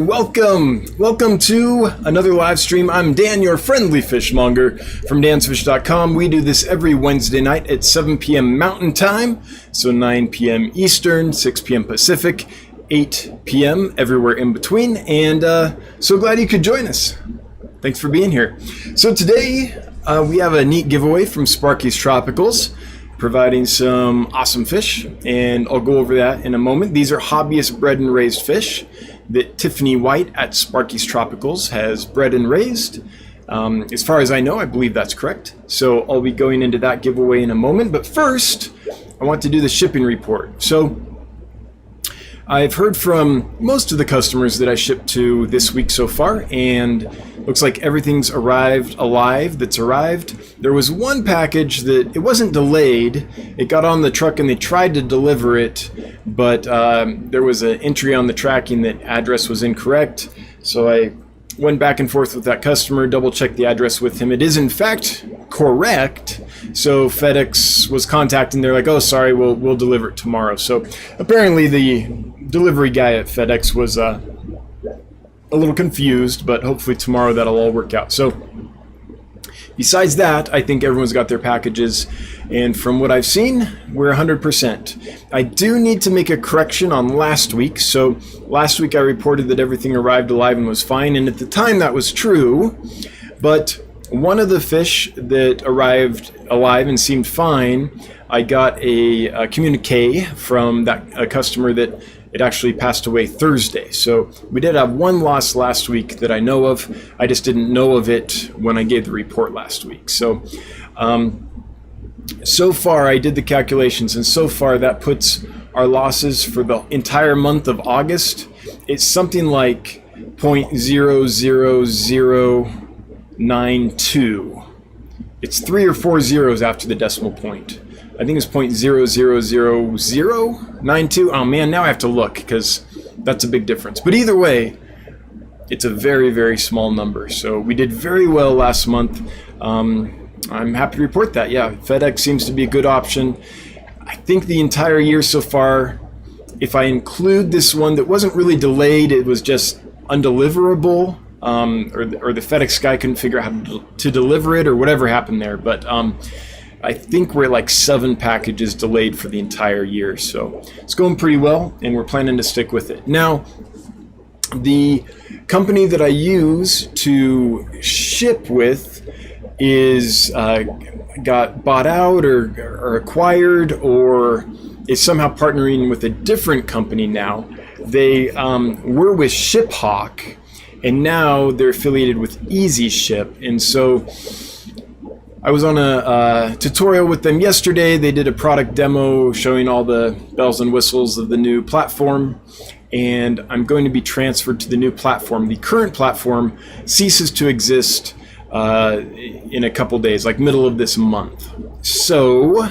Welcome to another live stream. I'm Dan, your friendly fishmonger from dansfish.com. We do this every Wednesday night at 7 p.m. Mountain Time, so 9 p.m. Eastern, 6 p.m. Pacific, 8 p.m. everywhere in between, and so glad you could join us. Thanks for being here. So today we have a neat giveaway from Sparky's Tropicals, providing some awesome fish, and I'll go over that in a moment. These are hobbyist bred and raised fish that Tiffany White at Sparky's Tropicals has bred and raised. As far as I know, I believe that's correct. So I'll be going into that giveaway in a moment. But first, I want to do the shipping report. So I've heard from most of the customers that I shipped to this week so far, and looks like everything's arrived alive that's arrived. There was one package that it wasn't delayed. It got on the truck and they tried to deliver it, but there was an entry on the tracking that address was incorrect. So I went back and forth with that customer, double checked the address with him. It is in fact correct. So FedEx was contacting, they're like, oh, sorry, we'll deliver it tomorrow. So apparently the delivery guy at FedEx was a little confused, but hopefully tomorrow that'll all work out. So besides that, I think everyone's got their packages, and from what I've seen, we're 100%. I do need to make a correction on last week. So last week I reported that everything arrived alive and was fine, and at the time that was true, but one of the fish that arrived alive and seemed fine, I got a communique from a customer that it actually passed away Thursday. So we did have one loss last week that I know of. I just didn't know of it when I gave the report last week. So so far I did the calculations, and so far that puts our losses for the entire month of August. It's something like 0.00092. It's 3 or 4 zeros after the decimal point. I think it's 0.00092. Oh man, now I have to look because that's a big difference. But either way, it's a very, very small number. So we did very well last month. I'm happy to report that. Yeah, FedEx seems to be a good option. I think the entire year so far, if I include this one that wasn't really delayed, it was just undeliverable, or the FedEx guy couldn't figure out how to deliver it, or whatever happened there. But I think we're like 7 packages delayed for the entire year. So it's going pretty well, and we're planning to stick with it. Now, the company that I use to ship with is got bought out or acquired, or is somehow partnering with a different company now. They were with ShipHawk, and now they're affiliated with Easy Ship. And so I was on a tutorial with them yesterday. They did a product demo showing all the bells and whistles of the new platform, and I'm going to be transferred to the new platform. The current platform ceases to exist in a couple days, like middle of this month. So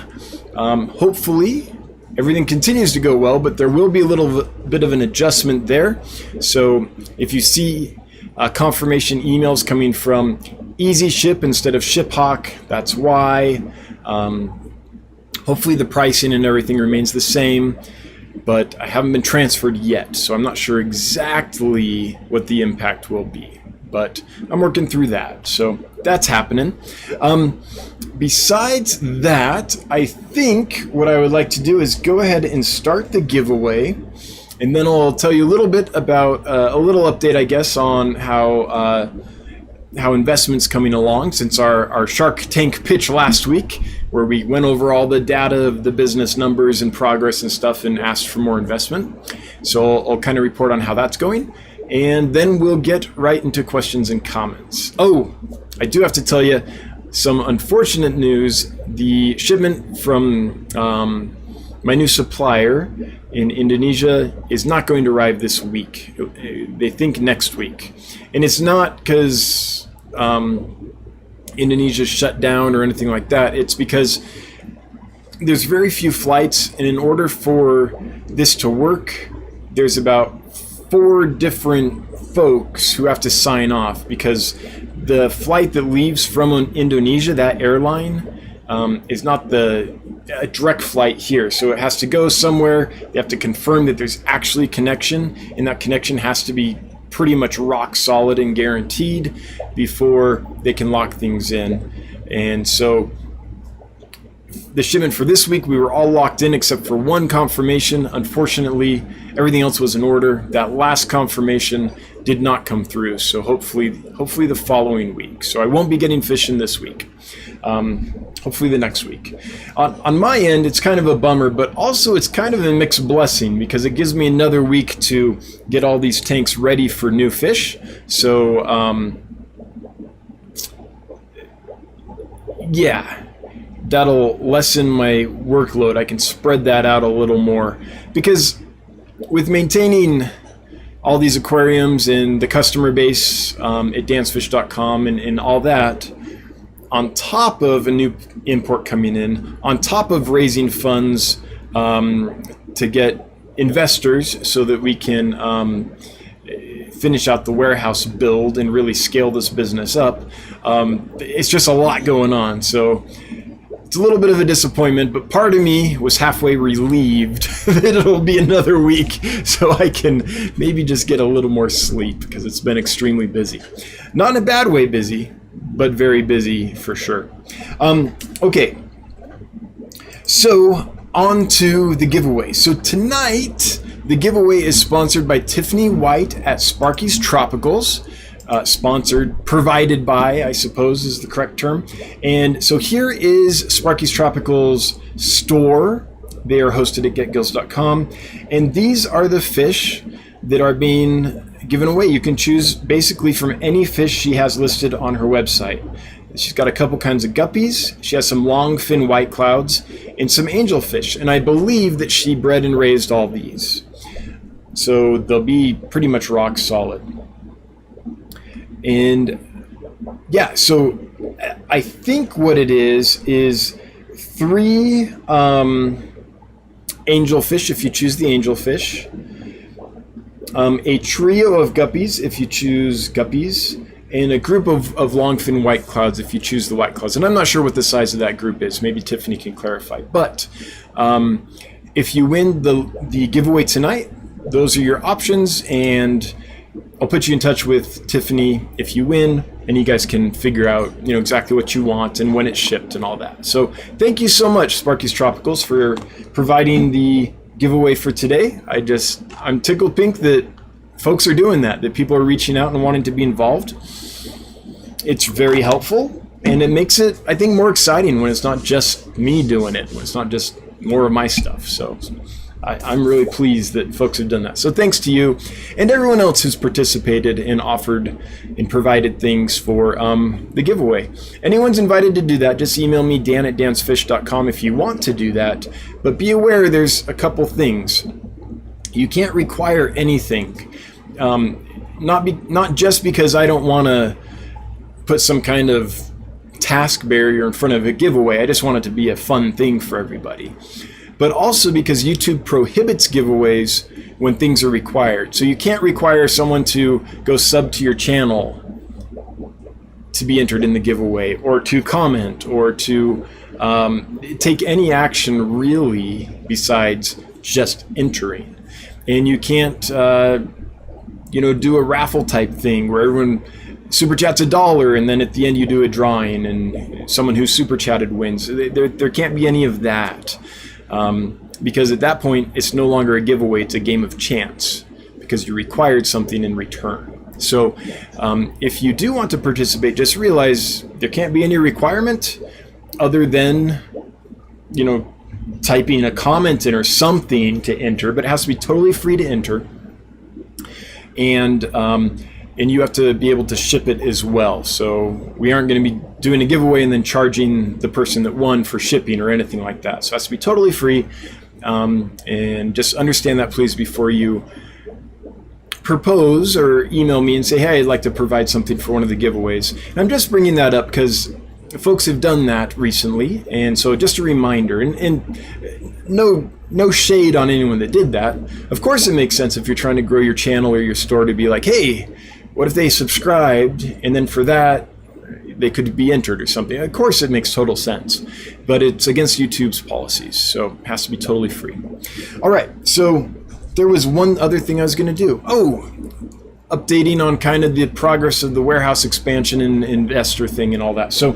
hopefully everything continues to go well, but there will be a little bit of an adjustment there. So if you see confirmation emails coming from Easy Ship instead of ShipHawk, that's why. Hopefully the pricing and everything remains the same, but I haven't been transferred yet, so I'm not sure exactly what the impact will be, but I'm working through that. So that's happening. Besides that, I think what I would like to do is go ahead and start the giveaway, and then I'll tell you a little bit about a little update, I guess, on how investment's coming along since our Shark Tank pitch last week, where we went over all the data of the business numbers and progress and stuff and asked for more investment. So I'll kind of report on how that's going, and then we'll get right into questions and comments. Oh, I do have to tell you some unfortunate news. The shipment from my new supplier in Indonesia is not going to arrive this week. They think next week. And it's not because Indonesia shut down or anything like that. It's because there's very few flights, and in order for this to work, there's about 4 different folks who have to sign off, because the flight that leaves from Indonesia, that airline, is not a direct flight here. So it has to go somewhere. They have to confirm that there's actually connection, and that connection has to be pretty much rock solid and guaranteed before they can lock things in. And so the shipment for this week, we were all locked in except for one confirmation. Unfortunately, everything else was in order. That last confirmation did not come through, so hopefully the following week. So I won't be getting fish in this week. Hopefully the next week. On my end, it's kind of a bummer, but also it's kind of a mixed blessing because it gives me another week to get all these tanks ready for new fish. So yeah, that'll lessen my workload. I can spread that out a little more because with maintaining all these aquariums and the customer base at dansfish.com and all that, on top of a new import coming in, on top of raising funds to get investors so that we can finish out the warehouse build and really scale this business up, it's just a lot going on. So it's a little bit of a disappointment, but part of me was halfway relieved that it'll be another week so I can maybe just get a little more sleep because it's been extremely busy. Not in a bad way busy, but very busy for sure. Okay, so on to the giveaway. So tonight, the giveaway is sponsored by Tiffany White at Sparky's Tropicals. Provided by, I suppose is the correct term. And so here is Sparky's Tropicals store. They are hosted at getgills.com. And these are the fish that are being given away. You can choose basically from any fish she has listed on her website. She's got a couple kinds of guppies. She has some long fin white clouds and some angelfish. And I believe that she bred and raised all these. So they'll be pretty much rock solid. And yeah, so I think what it is 3 angelfish if you choose the angelfish, a trio of guppies if you choose guppies, and a group of longfin white clouds if you choose the white clouds. And I'm not sure what the size of that group is. Maybe Tiffany can clarify. But if you win the giveaway tonight, those are your options, and I'll put you in touch with Tiffany if you win, and you guys can figure out, exactly what you want and when it's shipped and all that. So thank you so much, Sparky's Tropicals, for providing the giveaway for today. I'm tickled pink that folks are doing that people are reaching out and wanting to be involved. It's very helpful, and it makes it, I think, more exciting when it's not just me doing it, when it's not just more of my stuff. So I'm really pleased that folks have done that. So thanks to you and everyone else who's participated and offered and provided things for the giveaway. Anyone's invited to do that, just email me, dan@dansfish.com, if you want to do that. But be aware there's a couple things. You can't require anything. Not just because I don't want to put some kind of task barrier in front of a giveaway. I just want it to be a fun thing for everybody. But also because YouTube prohibits giveaways when things are required. So you can't require someone to go sub to your channel to be entered in the giveaway, or to comment, or to take any action really besides just entering. And you can't, do a raffle type thing where everyone super chats $1 and then at the end you do a drawing and someone who super chatted wins. There can't be any of that. Because at that point, it's no longer a giveaway, it's a game of chance, because you required something in return. So if you do want to participate, just realize there can't be any requirement other than, typing a comment in or something to enter, but it has to be totally free to enter. And you have to be able to ship it as well. So we aren't going to be doing a giveaway and then charging the person that won for shipping or anything like that. So it has to be totally free. And just understand that, please, before you propose or email me and say, hey, I'd like to provide something for one of the giveaways. And I'm just bringing that up because folks have done that recently. And so just a reminder, and no shade on anyone that did that. Of course, it makes sense if you're trying to grow your channel or your store to be like, hey, what if they subscribed and then for that they could be entered or something? Of course, it makes total sense, but it's against YouTube's policies, so it has to be totally free. All right, so there was one other thing I was going to do. Oh, updating on kind of the progress of the warehouse expansion and investor thing and all that. So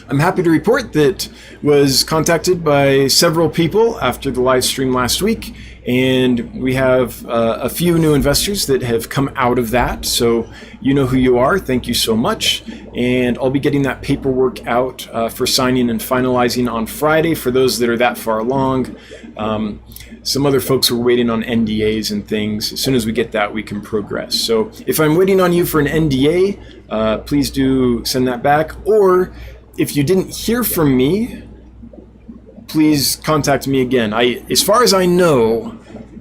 I'm happy to report that was contacted by several people after the live stream last week, and we have a few new investors that have come out of that. So you know who you are. Thank you so much. And I'll be getting that paperwork out for signing and finalizing on Friday for those that are that far along. Some other folks are waiting on NDAs and things. As soon as we get that, we can progress. So if I'm waiting on you for an NDA, please do send that back. Or if you didn't hear from me, please contact me again. As far as I know,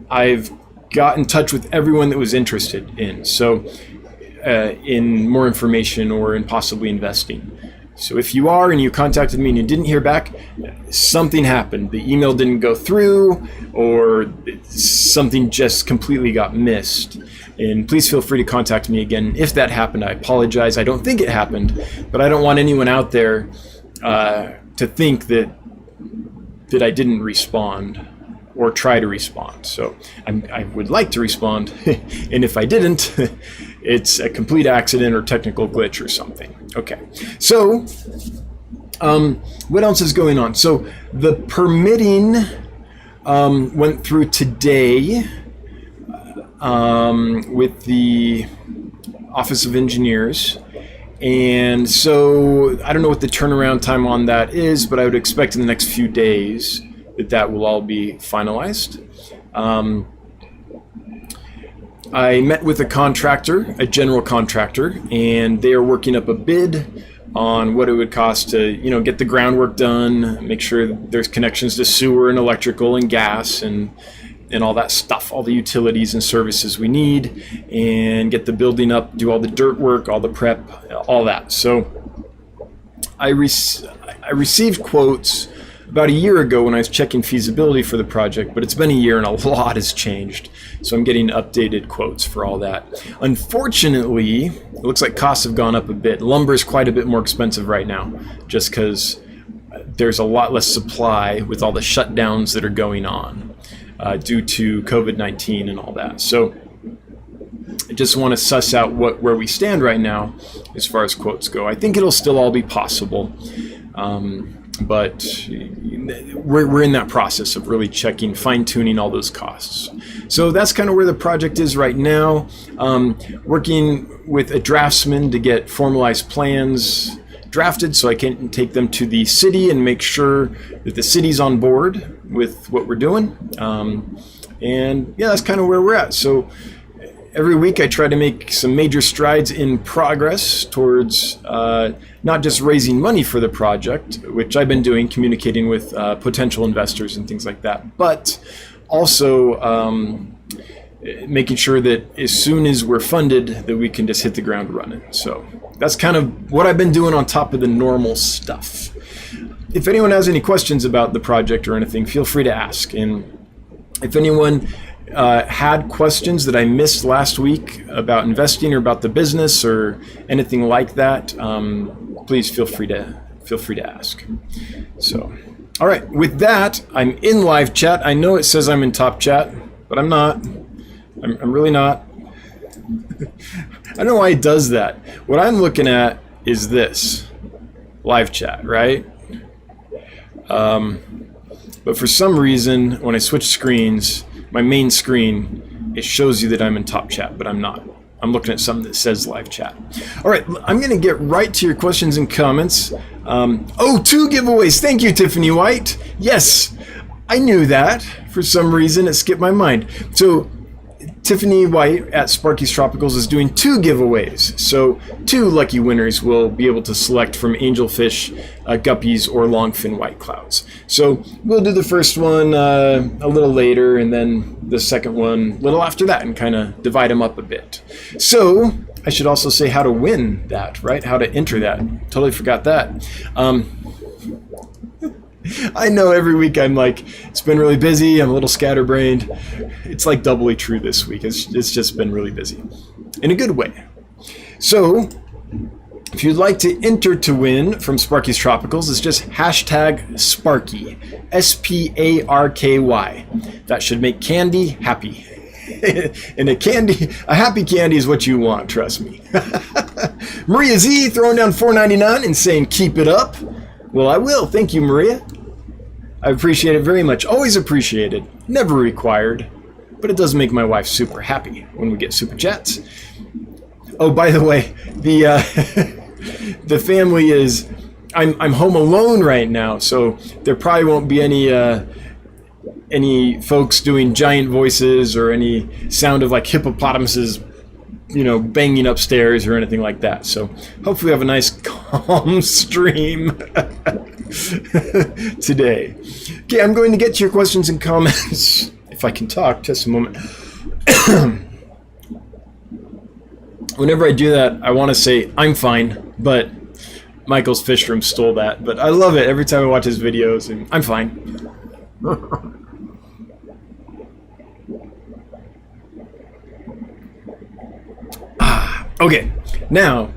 I've got in touch with everyone that was interested in. So in more information or in possibly investing. So if you are and you contacted me and you didn't hear back, something happened. The email didn't go through, or something just completely got missed. And please feel free to contact me again. If that happened, I apologize. I don't think it happened, but I don't want anyone out there to think that I didn't respond or try to respond. So I would like to respond, and if I didn't, it's a complete accident or technical glitch or something. Okay, so what else is going on? So the permitting went through today with the Office of Engineers. And so I don't know what the turnaround time on that is, but I would expect in the next few days that will all be finalized. I met with a contractor, a general contractor, and they are working up a bid on what it would cost to, get the groundwork done, make sure there's connections to sewer and electrical and gas and all that stuff, all the utilities and services we need, and get the building up, do all the dirt work, all the prep, all that. So I received quotes about a year ago when I was checking feasibility for the project, but it's been a year and a lot has changed. So I'm getting updated quotes for all that. Unfortunately, it looks like costs have gone up a bit. Lumber is quite a bit more expensive right now, just because there's a lot less supply with all the shutdowns that are going on due to COVID-19 and all that. So I just want to suss out where we stand right now as far as quotes go. I think it'll still all be possible. But we're in that process of really checking, fine-tuning all those costs. So that's kind of where the project is right now. Working with a draftsman to get formalized plans drafted so I can take them to the city and make sure that the city's on board with what we're doing. And yeah, that's kind of where we're at. So every week I try to make some major strides in progress towards not just raising money for the project, which I've been doing, communicating with potential investors and things like that, but also making sure that as soon as we're funded that we can just hit the ground running. So that's kind of what I've been doing on top of the normal stuff. If anyone has any questions about the project or anything, feel free to ask. And if anyone had questions that I missed last week about investing or about the business or anything like that, please feel free to ask. So, all right, with that, I'm in live chat. I know it says I'm in top chat, but I'm not. I'm really not. I don't know why it does that. What I'm looking at is this live chat, right? But for some reason, when I switch screens, my main screen, it shows you that I'm in top chat, but I'm not. I'm looking at something that says live chat. All right, I'm going to get right to your questions and comments. 2 giveaways. Thank you, Tiffany White. Yes, I knew that. For some reason, it skipped my mind. So Tiffany White at Sparky's Tropicals is doing 2 giveaways. So 2 lucky winners will be able to select from angelfish, guppies, or longfin white clouds. So we'll do the first one a little later, and then the second one a little after that, and kind of divide them up a bit. So I should also say how to win that, right? How to enter that. Totally forgot that. I know every week I'm like, it's been really busy, I'm a little scatterbrained. It's like doubly true this week. It's just been really busy in a good way. So if you'd like to enter to win from Sparky's Tropicals, it's just hashtag Sparky, Sparky. That should make Candy happy. And a happy candy is what you want, trust me. Maria Z throwing down $4.99 and saying, keep it up. Well, I will. Thank you, Maria. I appreciate it very much. Always appreciated. Never required. But it does make my wife super happy when we get super chats. Oh, by the way, the family is... I'm home alone right now, so there probably won't be any folks doing giant voices or any sound of like hippopotamuses, banging upstairs or anything like that. So hopefully we have a nice calm stream today. Okay, I'm going to get to your questions and comments if I can talk. Just a moment. Whenever I do that, I want to say I'm fine, but Michael's Fish Room stole that. But I love it every time I watch his videos, and I'm fine. Okay, now,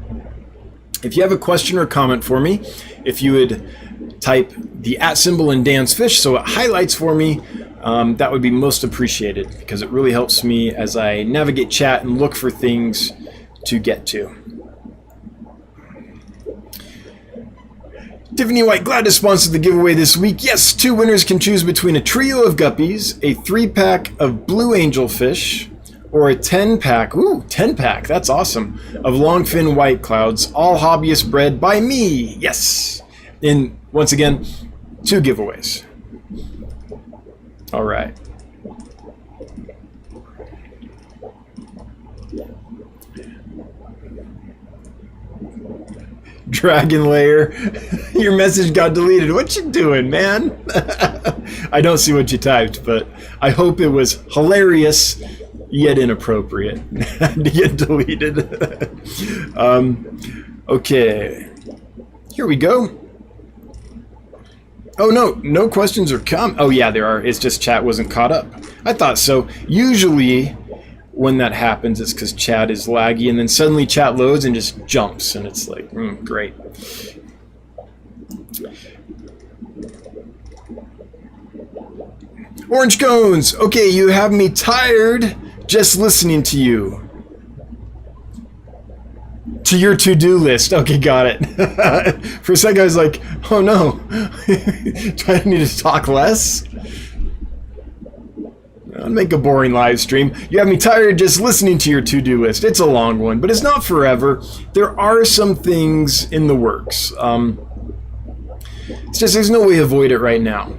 if you have a question or comment for me, if you would type the @ symbol in Dan's Fish so it highlights for me, that would be most appreciated because it really helps me as I navigate chat and look for things to get to. Tiffany White, glad to sponsor the giveaway this week. Yes, 2 winners can choose between a trio of guppies, a 3-pack of blue angelfish, or a 10-pack, 10-pack, that's awesome, of longfin white clouds, all hobbyist bred by me. Yes. And once again, 2 giveaways. All right. Dragon Lair, your message got deleted. What you doing, man? I don't see what you typed, but I hope it was hilarious yet inappropriate to get deleted. Okay, here we go. Oh no questions or oh yeah, there are. It's just chat wasn't caught up. I thought so. Usually when that happens, it's because chat is laggy, and then suddenly chat loads and just jumps, and it's like, great. Orange cones. Okay, you have me tired just listening to you. To your to-do list. Okay, got it. For a second, I was like, oh no. Do I need to talk less? I'll make a boring live stream. You have me tired just listening to your to-do list. It's a long one, but it's not forever. There are some things in the works. It's just there's no way to avoid it right now.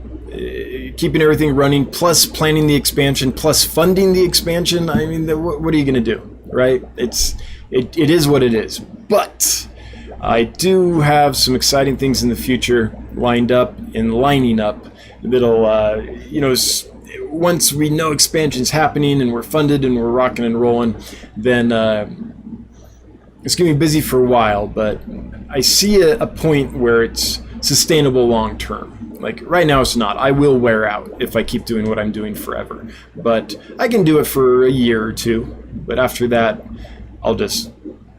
Keeping everything running, plus planning the expansion, plus funding the expansion. I mean, what are you going to do, right? It is what it is. But I do have some exciting things in the future lined up and lining up that'll, once we know expansion's happening and we're funded and we're rocking and rolling, then it's going to be busy for a while, but I see a point where it's sustainable long term. Like right now it's not. I will wear out if I keep doing what I'm doing forever. But I can do it for a year or 2. But after that, I'll just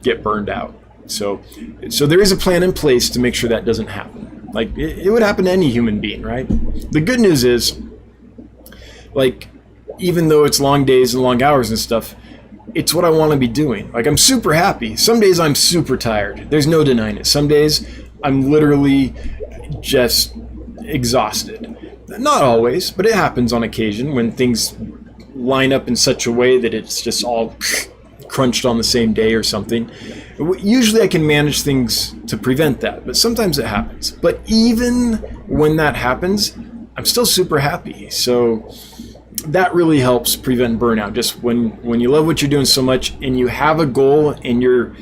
get burned out. So there is a plan in place to make sure that doesn't happen. Like it would happen to any human being, right? The good news is, like, even though it's long days and long hours and stuff, it's what I want to be doing. Like, I'm super happy. Some days I'm super tired. There's no denying it. Some days I'm literally just exhausted. Not always, but it happens on occasion when things line up in such a way that it's just all crunched on the same day or something. Usually I can manage things to prevent that, but sometimes it happens. But even when that happens, I'm still super happy. So that really helps prevent burnout. Just when you love what you're doing so much and you have a goal and you're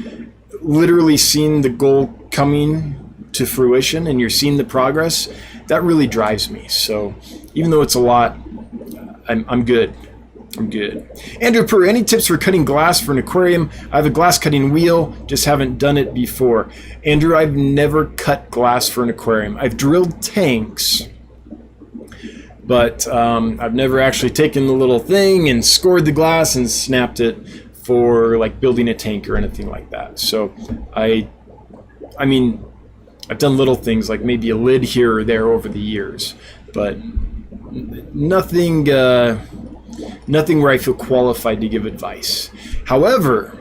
literally seeing the goal coming to fruition and you're seeing the progress, that really drives me. So even though it's a lot, I'm good. I'm good. Andrew Purr, any tips for cutting glass for an aquarium? I have a glass cutting wheel, just haven't done it before. Andrew, I've never cut glass for an aquarium. I've drilled tanks, but I've never actually taken the little thing and scored the glass and snapped it for like building a tank or anything like that. So I mean, I've done little things like maybe a lid here or there over the years, but nothing Nothing where I feel qualified to give advice. However,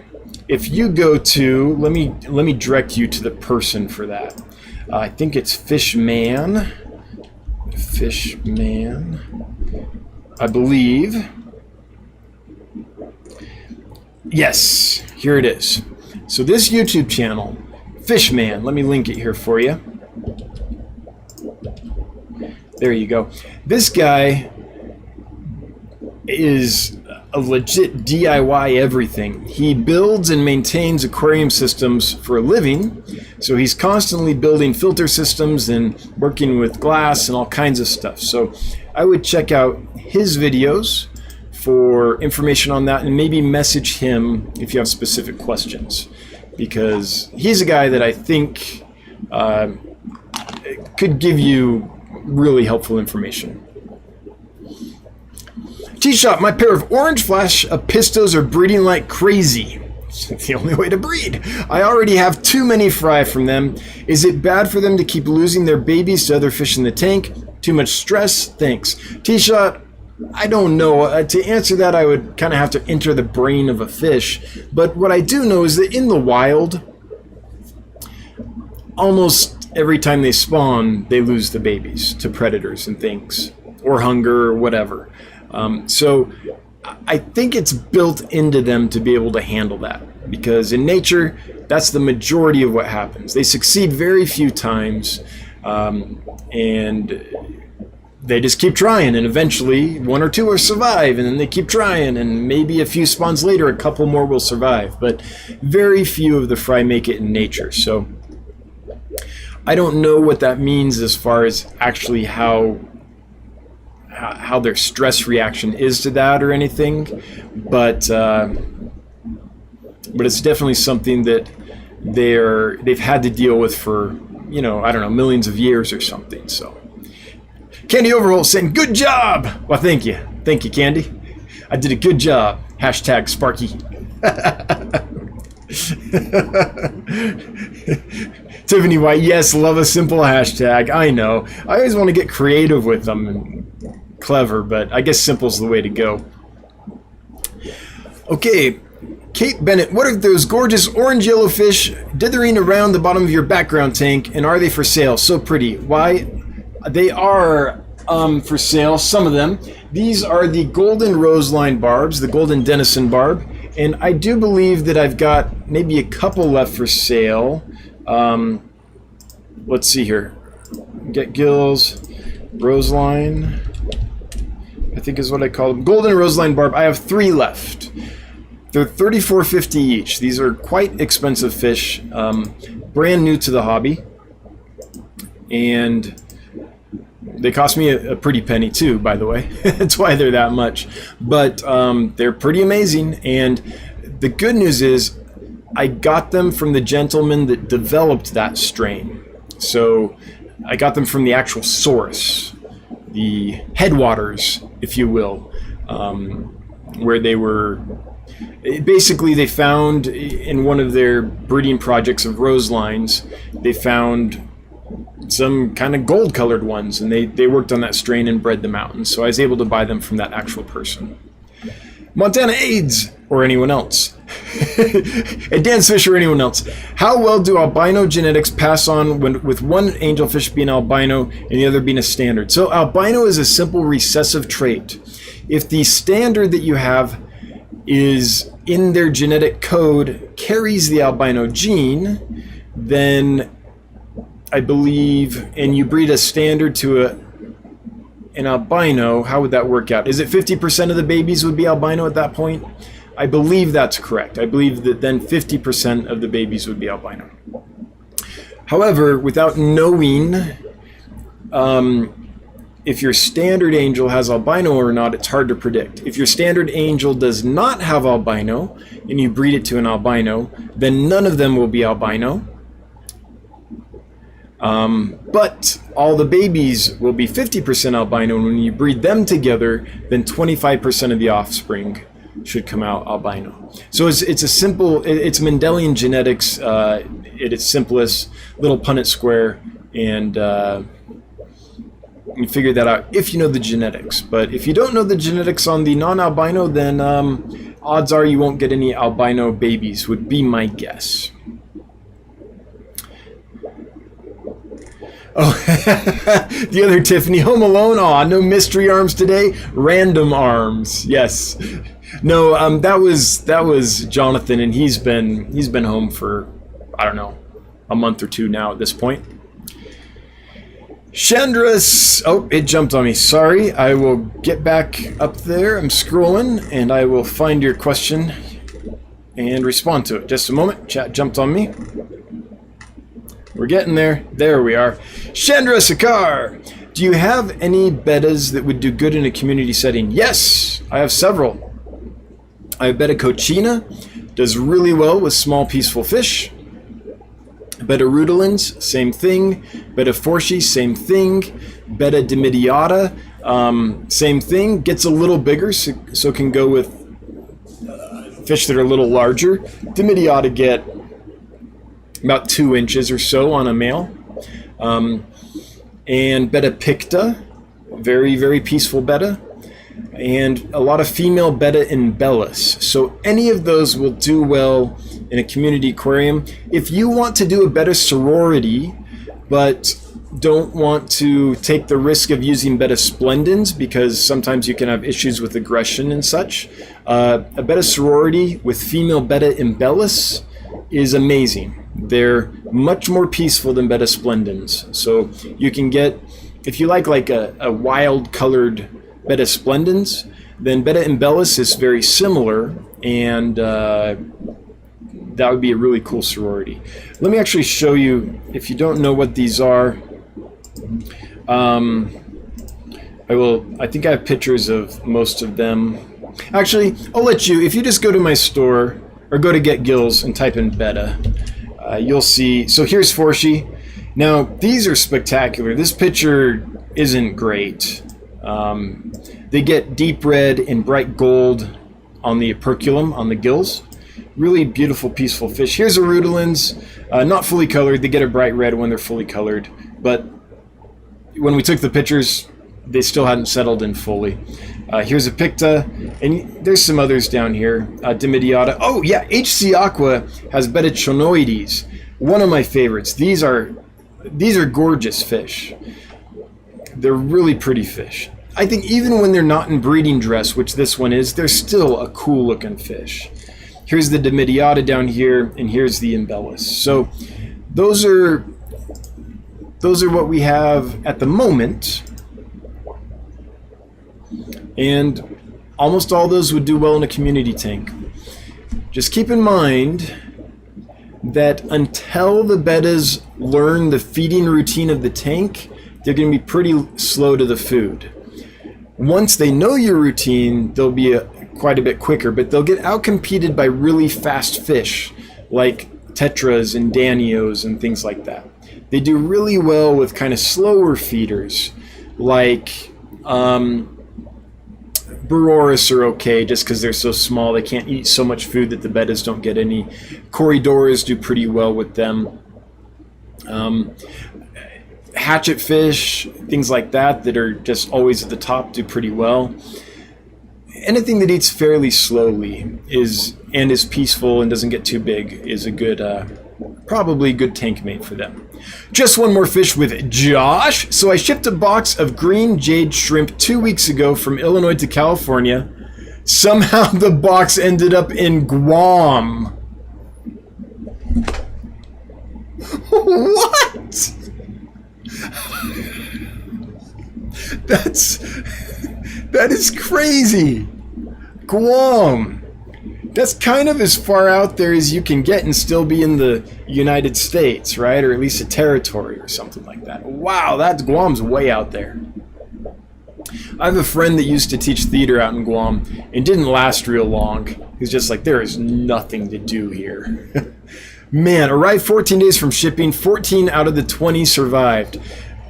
if you go to, let me direct you to the person for that. I think it's Fishman, I believe. Yes, here it is. So this YouTube channel, Fishman, let me link it here for you. There you go. This guy is a legit DIY everything. He builds and maintains aquarium systems for a living, so he's constantly building filter systems and working with glass and all kinds of stuff. So I would check out his videos for information on that, and maybe message him if you have specific questions, because he's a guy that I think could give you really helpful information. T-Shop, my pair of orange flash apistos are breeding like crazy. It's the only way to breed. I already have too many fry from them. Is it bad for them to keep losing their babies to other fish in the tank? Too much stress? Thanks. T-Shot, I don't know. To answer that, I would kind of have to enter the brain of a fish. But what I do know is that in the wild, almost every time they spawn, they lose the babies to predators and things, or hunger, or whatever. So I think it's built into them to be able to handle that, because in nature, that's the majority of what happens. They succeed very few times, and they just keep trying, and eventually one or two will survive, and then they keep trying, and maybe a few spawns later, a couple more will survive, but very few of the fry make it in nature. So I don't know what that means as far as actually how their stress reaction is to that or anything, but it's definitely something that they've had to deal with for, I don't know, millions of years or something. So Candy Overhaul saying, good job. Well, thank you, Candy. I did a good job. Hashtag Sparky. Tiffany White, yes, love a simple hashtag. I know. I always want to get creative with them and clever, but I guess simple's the way to go. Okay, Kate Bennett, what are those gorgeous orange yellow fish dithering around the bottom of your background tank, and are they for sale? So pretty. Why? They are for sale, some of them. These are the golden roseline barbs, the golden denison barb, and I do believe that I've got maybe a couple left for sale. Let's see here. Get gills, roseline, I think is what I call them. Golden roseline barb. I have 3 left. They're $34.50 each. These are quite expensive fish, brand new to the hobby, and they cost me a pretty penny too, by the way. That's why they're that much. But they're pretty amazing, and the good news is I got them from the gentleman that developed that strain. So I got them from the actual source, the headwaters, if you will, where they were. Basically, they found in one of their breeding projects of roselines, they found some kind of gold-colored ones, and they worked on that strain and bred them out. And so I was able to buy them from that actual person. Montana AIDS, or anyone else. And Dan Fish or anyone else. How well do albino genetics pass on with one angelfish being albino and the other being a standard? So albino is a simple recessive trait. If the standard that you have is in their genetic code carries the albino gene, then I believe, and you breed a standard to an albino, how would that work out? Is it 50% of the babies would be albino at that point? I believe that's correct. I believe that then 50% of the babies would be albino. However, without knowing if your standard angel has albino or not, it's hard to predict. If your standard angel does not have albino and you breed it to an albino, then none of them will be albino. But all the babies will be 50% albino, and when you breed them together, then 25% of the offspring should come out albino. So it's a simple, it's Mendelian genetics at its simplest, little Punnett square, and You can figure that out if you know the genetics. But if you don't know the genetics on the non-albino, then odds are you won't get any albino babies, would be my guess. Oh, the other Tiffany, Home Alone. Aw, no mystery arms today. Random arms. Yes. No, that was Jonathan, and he's been home for, I don't know, a month or two now at this point. Chandra's, oh, it jumped on me. Sorry. I will get back up there. I'm scrolling, and I will find your question and respond to it. Just a moment. Chat jumped on me. We're getting there. There we are. Chandra Sakar, do you have any bettas that would do good in a community setting? Yes, I have several. I have Betta cochina, does really well with small peaceful fish. Betta rudolens, same thing. Betta forshi, same thing. Betta dimidiata, same thing. Gets a little bigger, so can go with fish that are a little larger. Dimidiata get about 2 inches or so on a male. And Betta picta, very, very peaceful betta. And a lot of female Betta embellus. So any of those will do well in a community aquarium. If you want to do a Betta sorority, but don't want to take the risk of using Betta splendens, because sometimes you can have issues with aggression and such, a Betta sorority with female Betta embellus is amazing. They're much more peaceful than Betta splendens. So you can get, if you like a wild colored Betta splendens, then Betta embellus is very similar, and that would be a really cool sorority. Let me actually show you, if you don't know what these are. I think I have pictures of most of them. Actually, I'll let you, if you just go to my store or go to Get Gills and type in Betta, you'll see. So here's Forshi. Now, these are spectacular. This picture isn't great. They get deep red and bright gold on the operculum, on the gills. Really beautiful, peaceful fish. Here's a rudolens, not fully colored. They get a bright red when they're fully colored, but when we took the pictures, they still hadn't settled in fully. Here's a picta, and there's some others down here. Dimidiata. Oh yeah, HC Aqua has Betta chonoides. One of my favorites. These are gorgeous fish. They're really pretty fish. I think even when they're not in breeding dress, which this one is, they're still a cool looking fish. Here's the Dimidiata down here, and here's the embellus. So those are what we have at the moment. And almost all those would do well in a community tank. Just keep in mind that until the bettas learn the feeding routine of the tank, they're going to be pretty slow to the food. Once they know your routine, they'll be quite a bit quicker, but they'll get outcompeted by really fast fish like tetras and danios and things like that. They do really well with kind of slower feeders like Baroris are okay just because they're so small. They can't eat so much food that the bettas don't get any. Corridoras do pretty well with them. Hatchet fish, things like that are just always at the top, do pretty well. Anything that eats fairly slowly is peaceful and doesn't get too big is a good, probably a good tank mate for them. Just one more fish with Josh. So I shipped a box of green jade shrimp 2 weeks ago from Illinois to California. Somehow the box ended up in Guam. What? That is crazy. Guam. That's kind of as far out there as you can get and still be in the United States, right? Or at least a territory or something like that. Wow, Guam's way out there. I have a friend that used to teach theater out in Guam and didn't last real long. He's just like, there is nothing to do here. Man, arrived 14 days from shipping, 14 out of the 20 survived.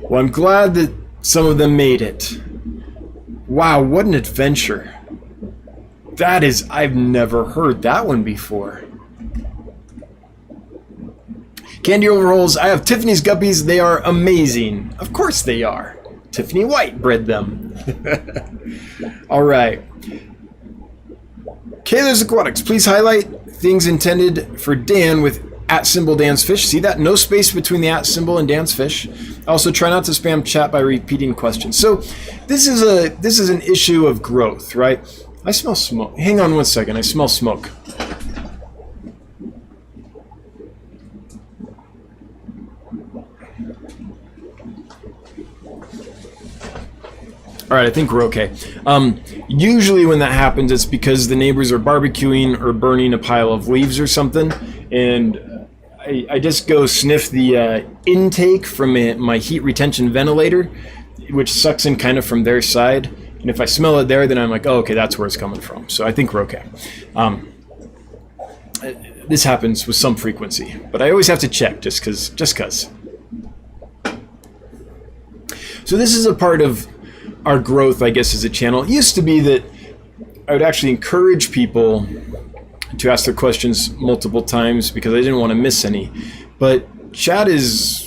Well, I'm glad that some of them made it. Wow, what an adventure. That is, I've never heard that one before. Candy overalls, I have Tiffany's Guppies. They are amazing. Of course they are. Tiffany White bred them. All right. Kayla's Aquatics, please highlight things intended for Dan with @Dan's Fish. See that? No space between the @ and Dan's Fish. Also, try not to spam chat by repeating questions. So this is an issue of growth, right? I smell smoke. Hang on one second. I smell smoke. All right, I think we're okay. Usually when that happens, it's because the neighbors are barbecuing or burning a pile of leaves or something, and I just go sniff the intake from my heat retention ventilator, which sucks in kind of from their side. And if I smell it there, then I'm like, oh, okay, that's where it's coming from. So I think we're okay. This happens with some frequency, but I always have to check just cause. So this is a part of our growth, I guess, as a channel. It used to be that I would actually encourage people to ask their questions multiple times because I didn't want to miss any. But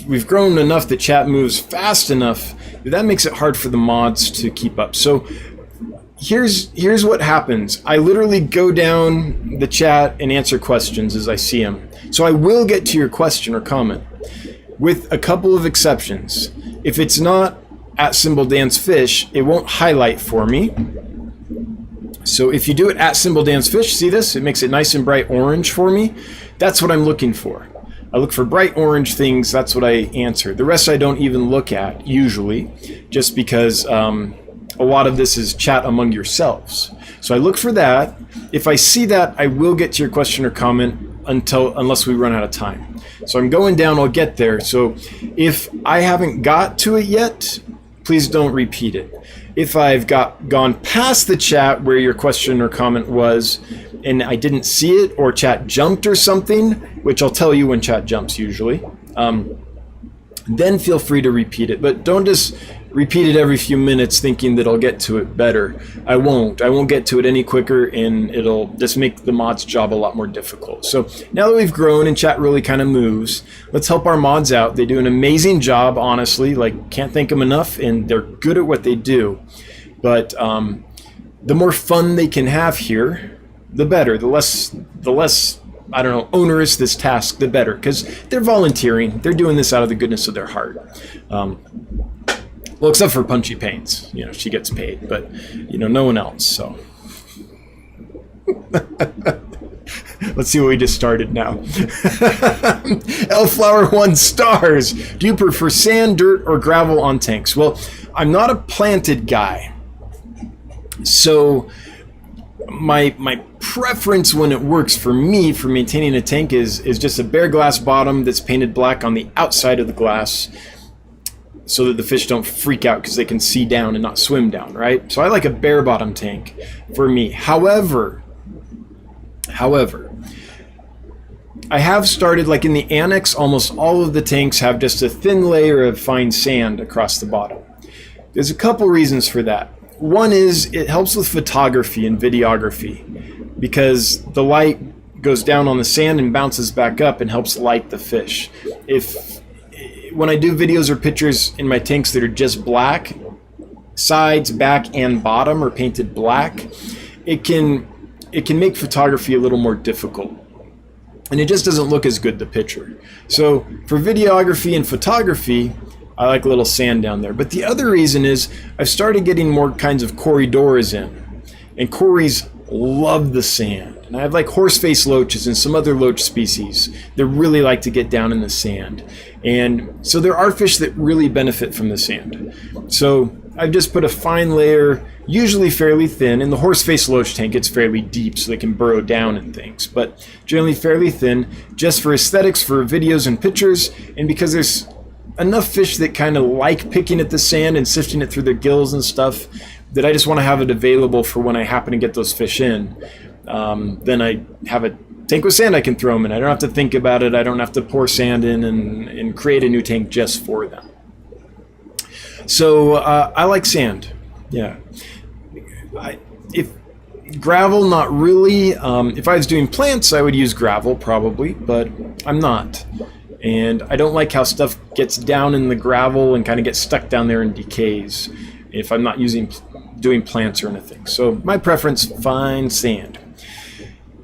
we've grown enough that chat moves fast enough that makes it hard for the mods to keep up. So here's what happens. I literally go down the chat and answer questions as I see them. So I will get to your question or comment, with a couple of exceptions. If it's not @Dan's Fish, it won't highlight for me. So if you do it @Dan's Fish, see this? It makes it nice and bright orange for me. That's what I'm looking for. I look for bright orange things. That's what I answer. The rest I don't even look at usually, just because a lot of this is chat among yourselves. So I look for that. If I see that, I will get to your question or comment unless we run out of time. So I'm going down, I'll get there. So if I haven't got to it yet, please don't repeat it. If I've gone past the chat where your question or comment was and I didn't see it, or chat jumped or something, which I'll tell you when chat jumps usually, then feel free to repeat it. But don't just repeat it every few minutes thinking that I'll get to it better. I won't get to it any quicker, and it'll just make the mod's job a lot more difficult. So now that we've grown and chat really kind of moves, let's help our mods out. They do an amazing job, honestly. Like, can't thank them enough, and they're good at what they do. But the more fun they can have here, the better. The less I don't know, onerous this task, the better, because they're volunteering. They're doing this out of the goodness of their heart. Well, except for Punchy Pains, she gets paid, but no one else. So let's see what we just started now. Elflower 1 stars. Do you prefer sand, dirt, or gravel on tanks? Well, I'm not a planted guy, so my preference when it works for me for maintaining a tank is just a bare glass bottom that's painted black on the outside of the glass, so that the fish don't freak out because they can see down and not swim down, right? So I like a bare bottom tank for me. However, I have started, like in the annex, almost all of the tanks have just a thin layer of fine sand across the bottom. There's a couple reasons for that. One is it helps with photography and videography because the light goes down on the sand and bounces back up and helps light the fish. When I do videos or pictures in my tanks that are just black, sides, back, and bottom are painted black, it can make photography a little more difficult. And it just doesn't look as good, the picture. So for videography and photography, I like a little sand down there. But the other reason is I've started getting more kinds of corridoras in. And corries love the sand. And I have like horseface loaches and some other loach species that really like to get down in the sand. And so there are fish that really benefit from the sand. So I've just put a fine layer, usually fairly thin. In the horseface loach tank, it's fairly deep so they can burrow down and things. But generally fairly thin, just for aesthetics, for videos and pictures, and because there's enough fish that kind of like picking at the sand and sifting it through their gills and stuff that I just want to have it available for when I happen to get those fish in. Then I have a tank with sand I can throw them in. I don't have to think about it. I don't have to pour sand in and create a new tank just for them. So I like sand. Yeah. If gravel, not really. If I was doing plants, I would use gravel probably, but I'm not. And I don't like how stuff gets down in the gravel and kind of gets stuck down there and decays if I'm not doing plants or anything. So my preference, fine sand.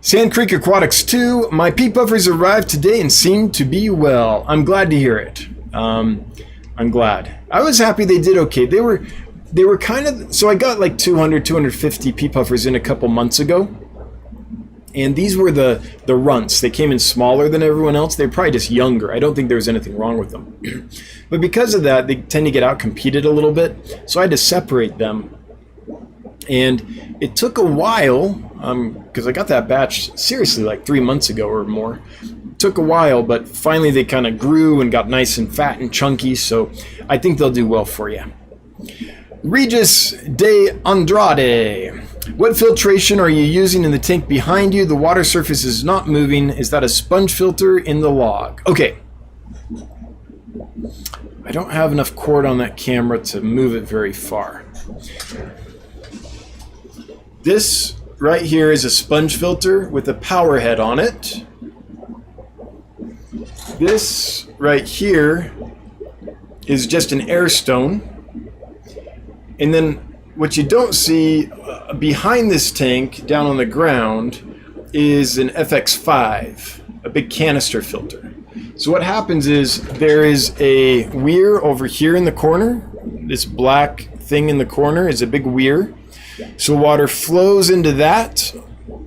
Sand Creek Aquatics 2, my peat buffers arrived today and seem to be well. I'm glad to hear it. I'm glad. I was happy they did okay. They were kind of, so I got like 200, 250 peat puffers in a couple months ago. And these were the runts. They came in smaller than everyone else. They're probably just younger. I don't think there was anything wrong with them. But because of that, they tend to get out-competed a little bit. So I had to separate them. And it took a while, because I got that batch seriously like 3 months ago or more. It took a while, but finally they kind of grew and got nice and fat and chunky. So I think they'll do well for you. Regis de Andrade. What filtration are you using in the tank behind you? The water surface is not moving. Is that a sponge filter in the log? Okay. I don't have enough cord on that camera to move it very far. This right here is a sponge filter with a power head on it. This right here is just an air stone. And then what you don't see behind this tank down on the ground is an FX5, a big canister filter. So what happens is there is a weir over here in the corner. This black thing in the corner is a big weir. So water flows into that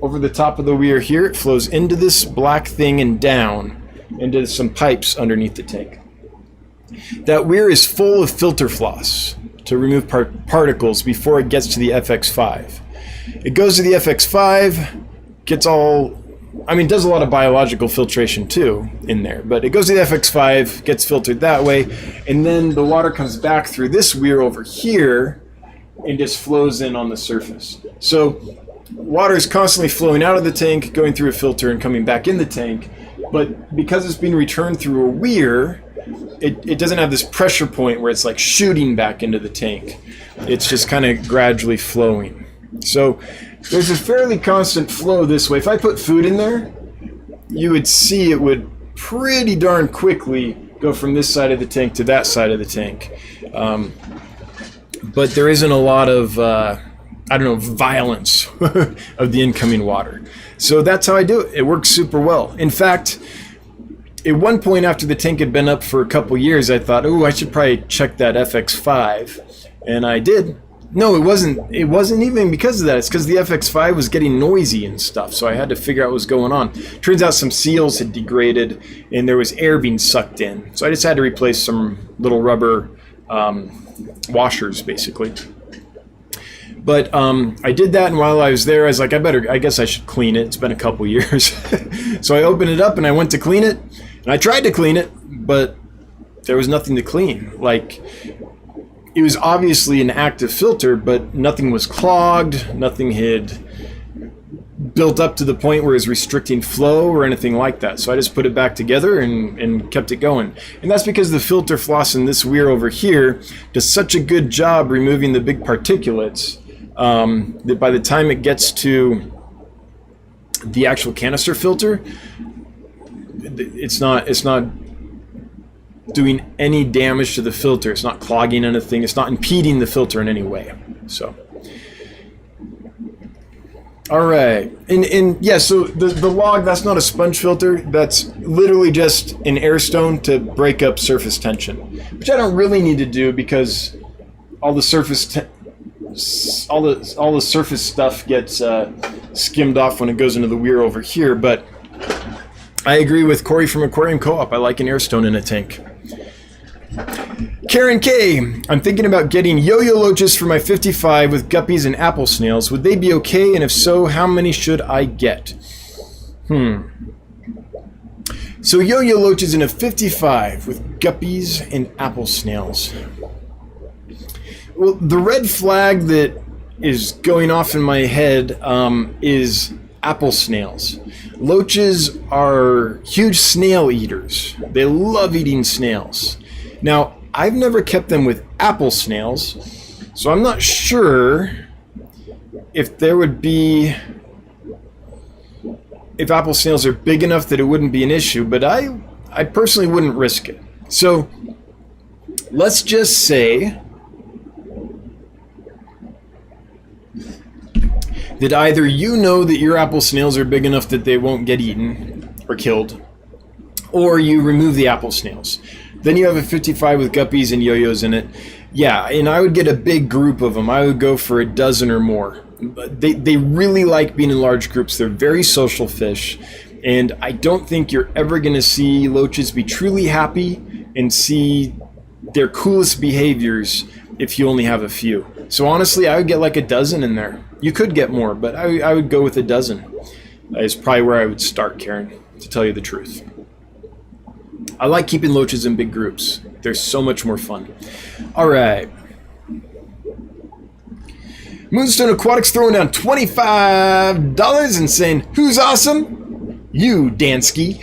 over the top of the weir here. It flows into this black thing and down into some pipes underneath the tank. That weir is full of filter floss to remove particles before it gets to the FX5. It goes to the FX5, gets does a lot of biological filtration too in there, but it goes to the FX5, gets filtered that way, and then the water comes back through this weir over here and just flows in on the surface. So water is constantly flowing out of the tank, going through a filter and coming back in the tank, but because it's being returned through a weir, it doesn't have this pressure point where it's like shooting back into the tank. It's just kind of gradually flowing. So there's a fairly constant flow this way. If I put food in there, you would see it would pretty darn quickly go from this side of the tank to that side of the tank. But there isn't a lot of, violence of the incoming water. So that's how I do it. It works super well. In fact, at one point after the tank had been up for a couple years, I thought, I should probably check that FX5. And I did. No, it wasn't even because of that. It's because the FX5 was getting noisy and stuff. So I had to figure out what was going on. Turns out some seals had degraded and there was air being sucked in. So I just had to replace some little rubber washers, basically. But I did that, and while I was there, I was like, I guess I should clean it. It's been a couple years. So I opened it up and I went to clean it. And I tried to clean it, but there was nothing to clean. Like, it was obviously an active filter, but nothing was clogged. Nothing had built up to the point where it was restricting flow or anything like that. So I just put it back together and kept it going. And that's because the filter floss in this weir over here does such a good job removing the big particulates that by the time it gets to the actual canister filter, it's not doing any damage to the filter. It's not clogging anything. It's not impeding the filter in any way. So, all right, and yeah. So the log, that's not a sponge filter. That's literally just an air stone to break up surface tension, which I don't really need to do because all the surface all the surface stuff gets skimmed off when it goes into the weir over here. But I agree with Corey from Aquarium Co-op. I like an air stone in a tank. Karen K. I'm thinking about getting yo-yo loaches for my 55 with guppies and apple snails. Would they be okay? And if so, how many should I get? So yo-yo loaches in a 55 with guppies and apple snails. Well, the red flag that is going off in my head is apple snails. Loaches are huge snail eaters. They love eating snails. Now, I've never kept them with apple snails, so I'm not sure if apple snails are big enough that it wouldn't be an issue, but I I personally wouldn't risk it. So let's just say that either you know that your apple snails are big enough that they won't get eaten or killed, or you remove the apple snails. Then you have a 55 with guppies and yo-yos in it. Yeah, and I would get a big group of them. I would go for a dozen or more. They really like being in large groups. They're very social fish. And I don't think you're ever going to see loaches be truly happy and see their coolest behaviors if you only have a few. So honestly, I would get like a dozen in there. You could get more, but I would go with a dozen. Is probably where I would start, Karen, to tell you the truth. I like keeping loaches in big groups. They're so much more fun. All right. Moonstone Aquatics throwing down $25 and saying, "Who's awesome? You, Dansky."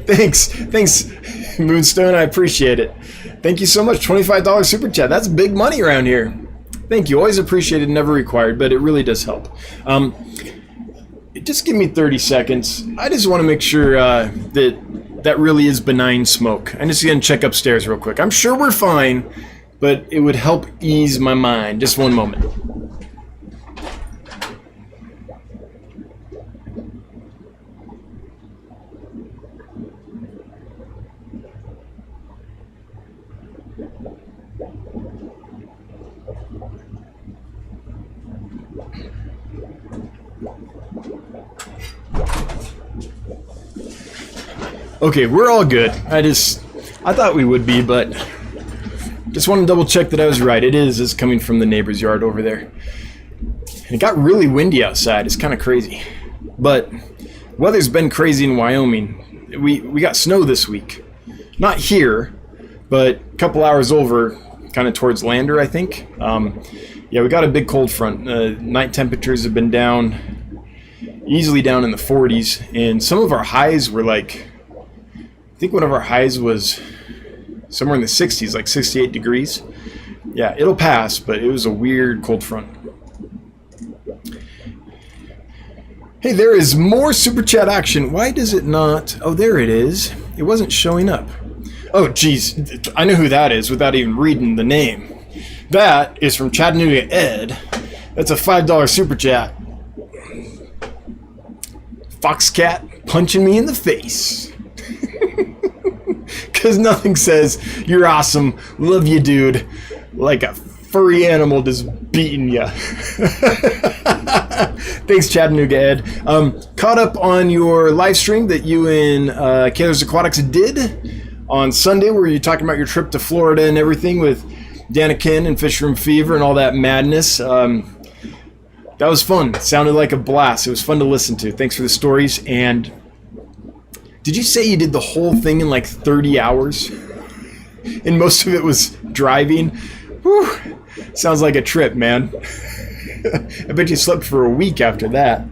Thanks, Moonstone. I appreciate it. Thank you so much. $25 super chat. That's big money around here. Thank you. Always appreciated, never required, but it really does help. Just give me 30 seconds. I just want to make sure that really is benign smoke. I'm just going to check upstairs real quick. I'm sure we're fine, but it would help ease my mind. Just one moment. Okay, we're all good. I thought we would be, but just want to double check that I was right. It is coming from the neighbor's yard over there. And it got really windy outside. It's kind of crazy. But weather's been crazy in Wyoming. We got snow this week. Not here, but a couple hours over, kind of towards Lander, I think. Yeah, we got a big cold front. Night temperatures have been down, easily down in the 40s. And some of our highs were like, I think one of our highs was somewhere in the 60s, like 68 degrees. Yeah, it'll pass, but it was a weird cold front. Hey, there is more super chat action. Why does it not? Oh, there it is. It wasn't showing up. Oh, geez. I know who that is without even reading the name. That is from Chattanooga Ed. That's a $5 super chat. Foxcat punching me in the face. Because nothing says, "You're awesome, love you, dude," like a furry animal just beating you. Thanks, Chattanooga Ed. Caught up on your live stream that you and Kaler's Aquatics did on Sunday, where you're talking about your trip to Florida and everything with Danikin and Fish Room Fever and all that madness. That was fun. It sounded like a blast. It was fun to listen to. Thanks for the stories. And did you say you did the whole thing in like 30 hours? And most of it was driving? Whew. Sounds like a trip, man. I bet you slept for a week after that.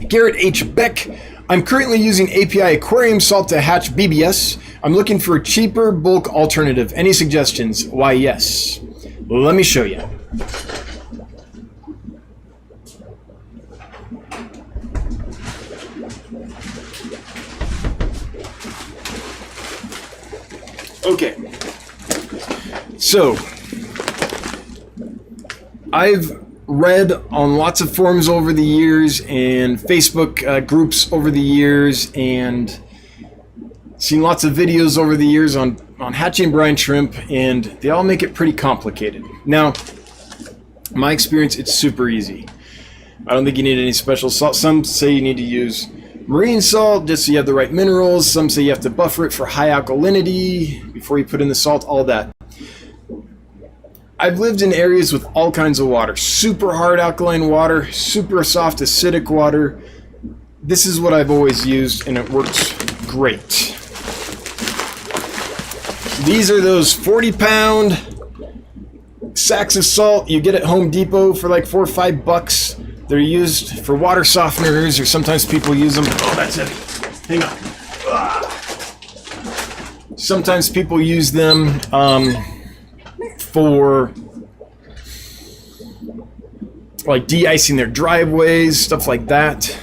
Garrett H. Beck. I'm currently using API aquarium salt to hatch BBS. I'm looking for a cheaper bulk alternative. Any suggestions? Why, yes. Let me show you. Okay, so I've read on lots of forums over the years and Facebook groups over the years and seen lots of videos over the years on hatching brine shrimp, and they all make it pretty complicated. Now, my experience, it's super easy. I don't think you need any special salt. Some say you need to use marine salt just so you have the right minerals. Some say you have to buffer it for high alkalinity before you put in the salt, all that. I've lived in areas with all kinds of water. Super hard alkaline water, super soft acidic water. This is what I've always used, and it works great. These are those 40-pound sacks of salt you get at Home Depot for like $4 or $5. They're used for water softeners, or sometimes people use them. Oh, that's heavy. Hang on. Sometimes people use them for like de-icing their driveways, stuff like that.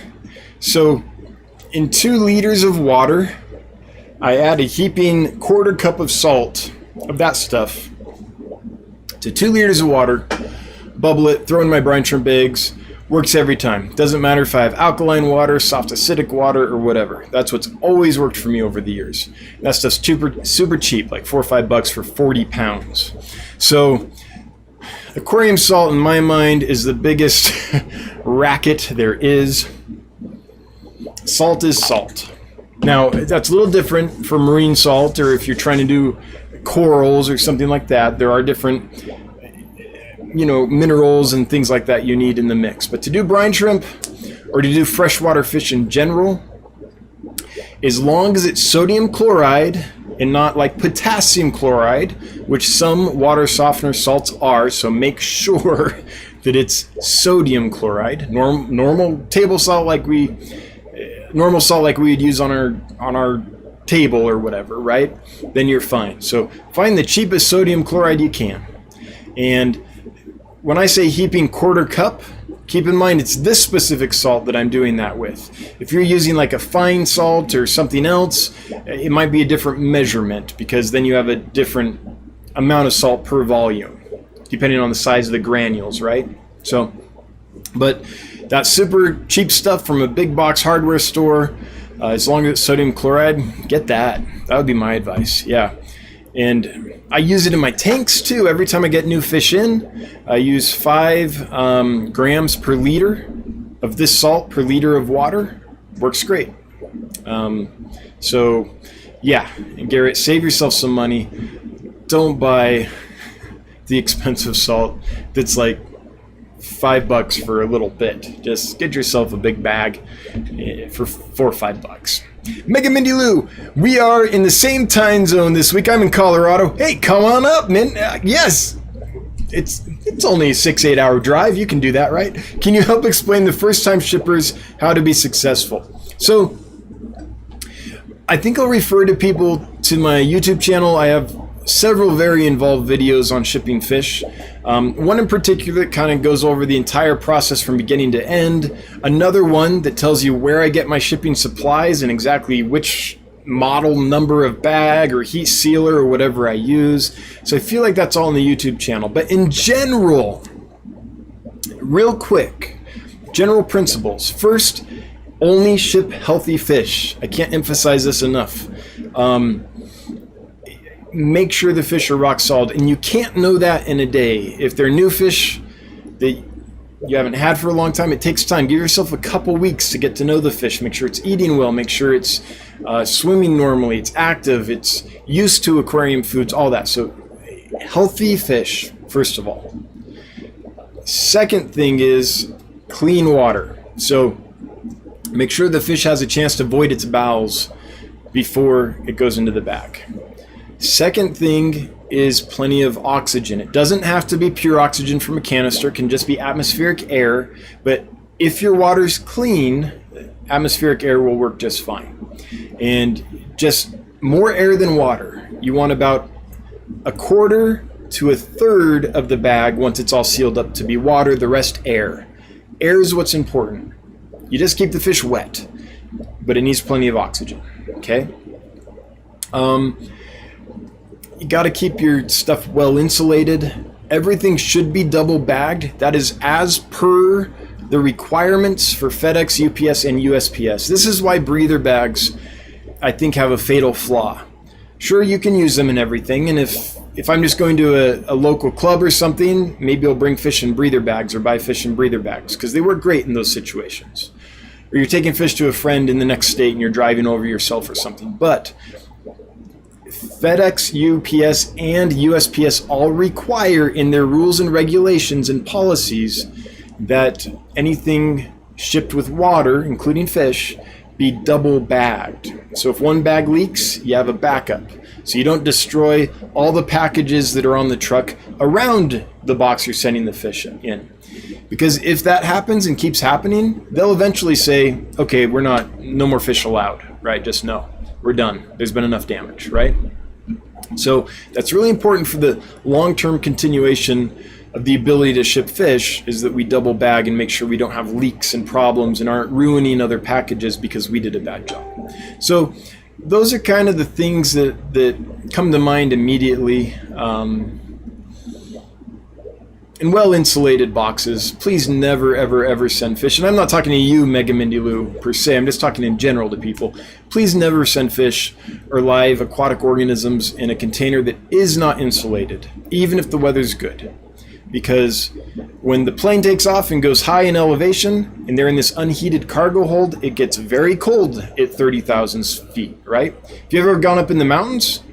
So in 2 liters of water, I add a heaping 1/4 cup of salt, of that stuff, to 2 liters of water, bubble it, throw in my brine shrimp eggs. Works every time. Doesn't matter if I have alkaline water, soft acidic water, or whatever. That's what's always worked for me over the years. And that stuff's super cheap, like $4 or $5 for 40 pounds. So aquarium salt, in my mind, is the biggest racket there is. Salt is salt. Now, that's a little different for marine salt, or if you're trying to do corals or something like that. There are different, minerals and things like that you need in the mix. But to do brine shrimp, or to do freshwater fish in general, as long as it's sodium chloride and not like potassium chloride, which some water softener salts are, so make sure that it's sodium chloride, normal table salt normal salt like we'd use on our table or whatever, right? Then you're fine. So find the cheapest sodium chloride you can. And when I say heaping 1/4 cup, keep in mind it's this specific salt that I'm doing that with. If you're using like a fine salt or something else, it might be a different measurement, because then you have a different amount of salt per volume, depending on the size of the granules, right? So, but that super cheap stuff from a big box hardware store, as long as it's sodium chloride, get that. That would be my advice, yeah. And I use it in my tanks too. Every time I get new fish in, I use 5 grams per liter of this salt per liter of water. Works great. So yeah, Garrett, save yourself some money. Don't buy the expensive salt that's like $5 for a little bit. Just get yourself a big bag for $4 or $5. Mega Mindy Lou, we are in the same time zone this week. I'm in Colorado. Hey, come on up, man. Yes, it's only a 6-8 hour drive. You can do that, right? Can you help explain the first time shippers how to be successful? So I think I'll refer to people to my YouTube channel. I have several very involved videos on shipping fish. One in particular that kind of goes over the entire process from beginning to end. Another one that tells you where I get my shipping supplies and exactly which model number of bag or heat sealer or whatever I use. So I feel like that's all on the YouTube channel. But in general, real quick, general principles. First, only ship healthy fish. I can't emphasize this enough. Make sure the fish are rock solid, and you can't know that in a day. If they're new fish that you haven't had for a long time, it takes time. Give yourself a couple weeks to get to know the fish. Make sure it's eating well, make sure it's swimming normally, it's active, it's used to aquarium foods, all that. So healthy fish, first of all. Second thing is clean water. So make sure the fish has a chance to void its bowels before it goes into the bag. Second thing is plenty of oxygen. It doesn't have to be pure oxygen from a canister. It can just be atmospheric air. But if your water's clean, atmospheric air will work just fine. And just more air than water. You want about 1/4 to 1/3 of the bag once it's all sealed up to be water, the rest air. Air is what's important. You just keep the fish wet, but it needs plenty of oxygen, okay? You got to keep your stuff well insulated. Everything should be double bagged. That is as per the requirements for FedEx, UPS, and USPS. This is why breather bags, I think, have a fatal flaw. Sure, you can use them in everything, and if I'm just going to a local club or something, maybe I'll bring fish in breather bags or buy fish in breather bags, because they work great in those situations. Or you're taking fish to a friend in the next state and you're driving over yourself or something. But FedEx, UPS, and USPS all require in their rules and regulations and policies that anything shipped with water, including fish, be double bagged. So if one bag leaks, you have a backup. So you don't destroy all the packages that are on the truck around the box you're sending the fish in. Because if that happens and keeps happening, they'll eventually say, okay, no more fish allowed, right? Just no, we're done. There's been enough damage, right? So that's really important for the long-term continuation of the ability to ship fish is that we double bag and make sure we don't have leaks and problems and aren't ruining other packages because we did a bad job. So those are kind of the things that come to mind immediately. And well-insulated boxes. Please never, ever, ever send fish. And I'm not talking to you, Mega Mindy Lou, per se. I'm just talking in general to people. Please never send fish or live aquatic organisms in a container that is not insulated, even if the weather's good. Because when the plane takes off and goes high in elevation, and they're in this unheated cargo hold, it gets very cold at 30,000 feet, right? If you've ever gone up in the mountains,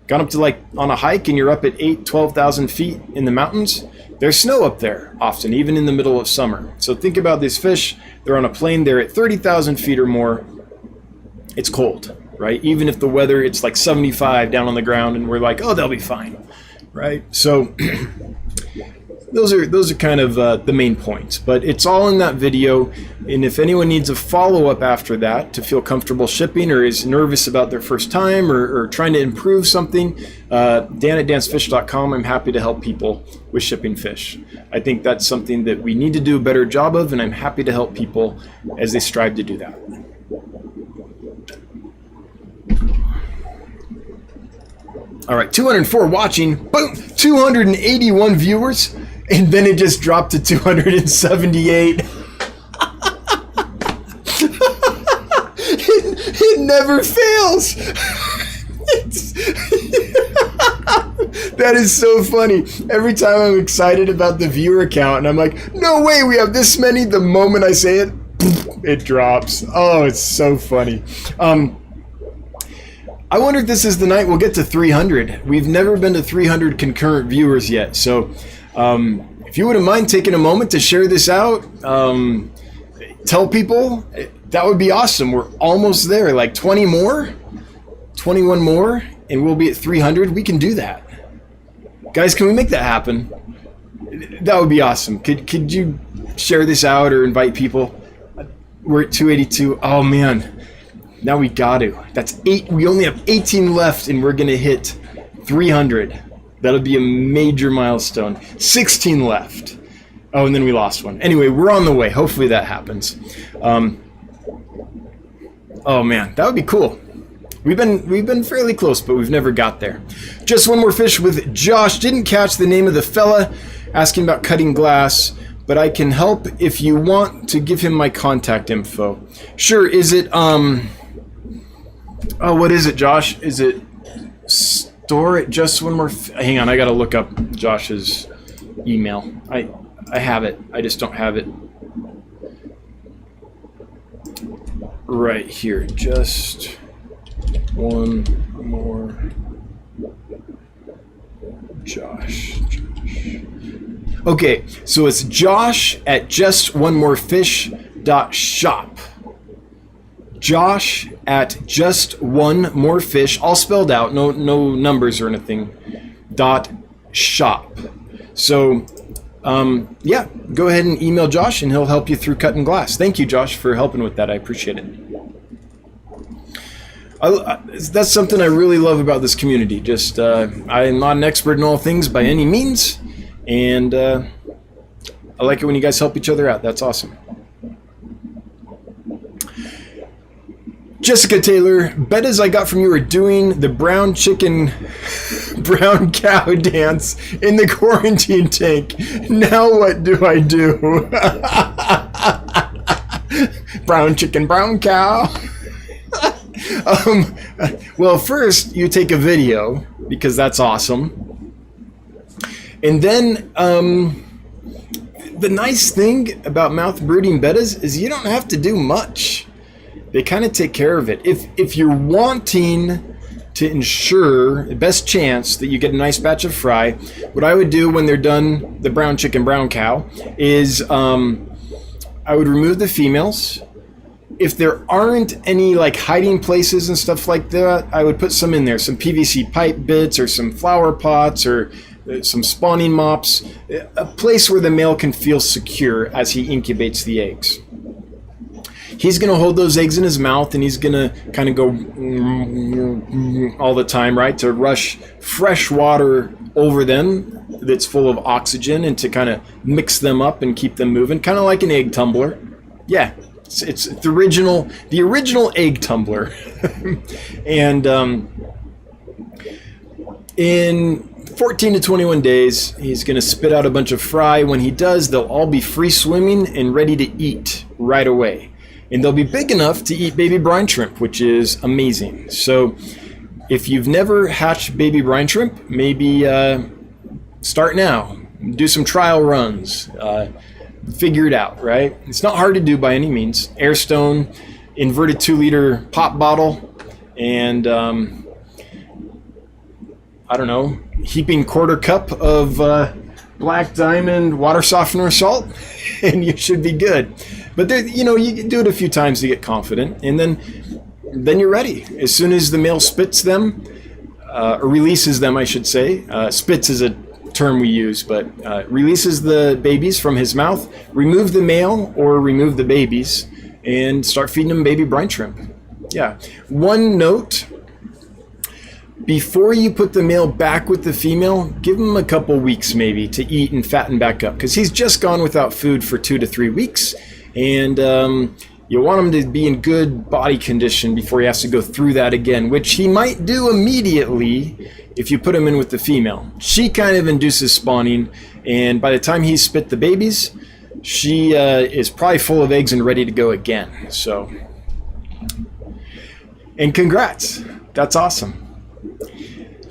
gone up to like on a hike and you're up at 12,000 feet in the mountains, there's snow up there often, even in the middle of summer. So think about these fish. They're on a plane. They're at 30,000 feet or more. It's cold, right? Even if the weather, it's like 75 down on the ground and we're like, oh, they'll be fine, right? So those are kind of the main points. But it's all in that video. And if anyone needs a follow-up after that to feel comfortable shipping or is nervous about their first time or trying to improve something, Dan@dansfish.com. I'm happy to help people with shipping fish. I think that's something that we need to do a better job of, and I'm happy to help people as they strive to do that. All right, 204 watching, boom, 281 viewers, and then it just dropped to 278. It never fails. That is so funny. Every time I'm excited about the viewer count, and I'm like, no way, we have this many. The moment I say it, it drops. Oh, it's so funny. I wonder if this is the night we'll get to 300. We've never been to 300 concurrent viewers yet. So if you wouldn't mind taking a moment to share this out, tell people, that would be awesome. We're almost there, like 20 more, 21 more, and we'll be at 300. We can do that. Guys, can we make that happen? That would be awesome. Could you share this out or invite people? We're at 282. Oh, man. Now we got to. That's 8. We only have 18 left, and we're going to hit 300. That'll be a major milestone. 16 left. Oh, and then we lost one. Anyway, we're on the way. Hopefully that happens. Oh, man. That would be cool. We've been fairly close, but we've never got there. Just one more fish with Josh. Didn't catch the name of the fella asking about cutting glass, but I can help if you want to give him my contact info. Sure. Is it oh, what is it, Josh? Is it store it just one more? Hang on, I gotta look up Josh's email. I have it. I just don't have it right here. Just one more. Josh. Okay, so it's Josh at justonemorefish.shop. Josh at justonemorefish, all spelled out, no numbers or anything, .shop. So, yeah, go ahead and email Josh and he'll help you through cutting glass. Thank you, Josh, for helping with that. I appreciate it. That's something I really love about this community. Just, I'm not an expert in all things by any means, and I like it when you guys help each other out. That's awesome. Jessica Taylor, bettas I got from you are doing the brown chicken, brown cow dance in the quarantine tank. Now what do I do? Brown chicken, brown cow. Well, first you take a video because that's awesome. And then the nice thing about mouth brooding bettas is you don't have to do much. They kind of take care of it. If you're wanting to ensure the best chance that you get a nice batch of fry, what I would do when they're done, the brown chicken, brown cow, is I would remove the females. If there aren't any like hiding places and stuff like that, I would put some in there, some PVC pipe bits or some flower pots or some spawning mops, a place where the male can feel secure as he incubates the eggs. He's going to hold those eggs in his mouth and he's going to kind of go all the time, right, to rush fresh water over them that's full of oxygen and to kind of mix them up and keep them moving, kind of like an egg tumbler. Yeah, it's the original egg tumbler. And in 14 to 21 days, he's going to spit out a bunch of fry. When he does, they'll all be free swimming and ready to eat right away. And they'll be big enough to eat baby brine shrimp, which is amazing. So if you've never hatched baby brine shrimp, maybe start now. Do some trial runs. Figure it out, right? It's not hard to do by any means. Airstone, inverted 2-liter pop bottle, and I don't know, heaping quarter cup of black diamond water softener salt, and you should be good. But there, you do it a few times to get confident, and then you're ready. As soon as the male spits them, or releases them, I should say. Spits is a term we use, but releases the babies from his mouth, remove the male or remove the babies, and start feeding them baby brine shrimp. Yeah. One note, before you put the male back with the female, give him a couple weeks maybe to eat and fatten back up, because he's just gone without food for 2 to 3 weeks, and you want him to be in good body condition before he has to go through that again, which he might do immediately if you put him in with the female. She kind of induces spawning, and by the time he spit the babies, she is probably full of eggs and ready to go again. So, and congrats, that's awesome.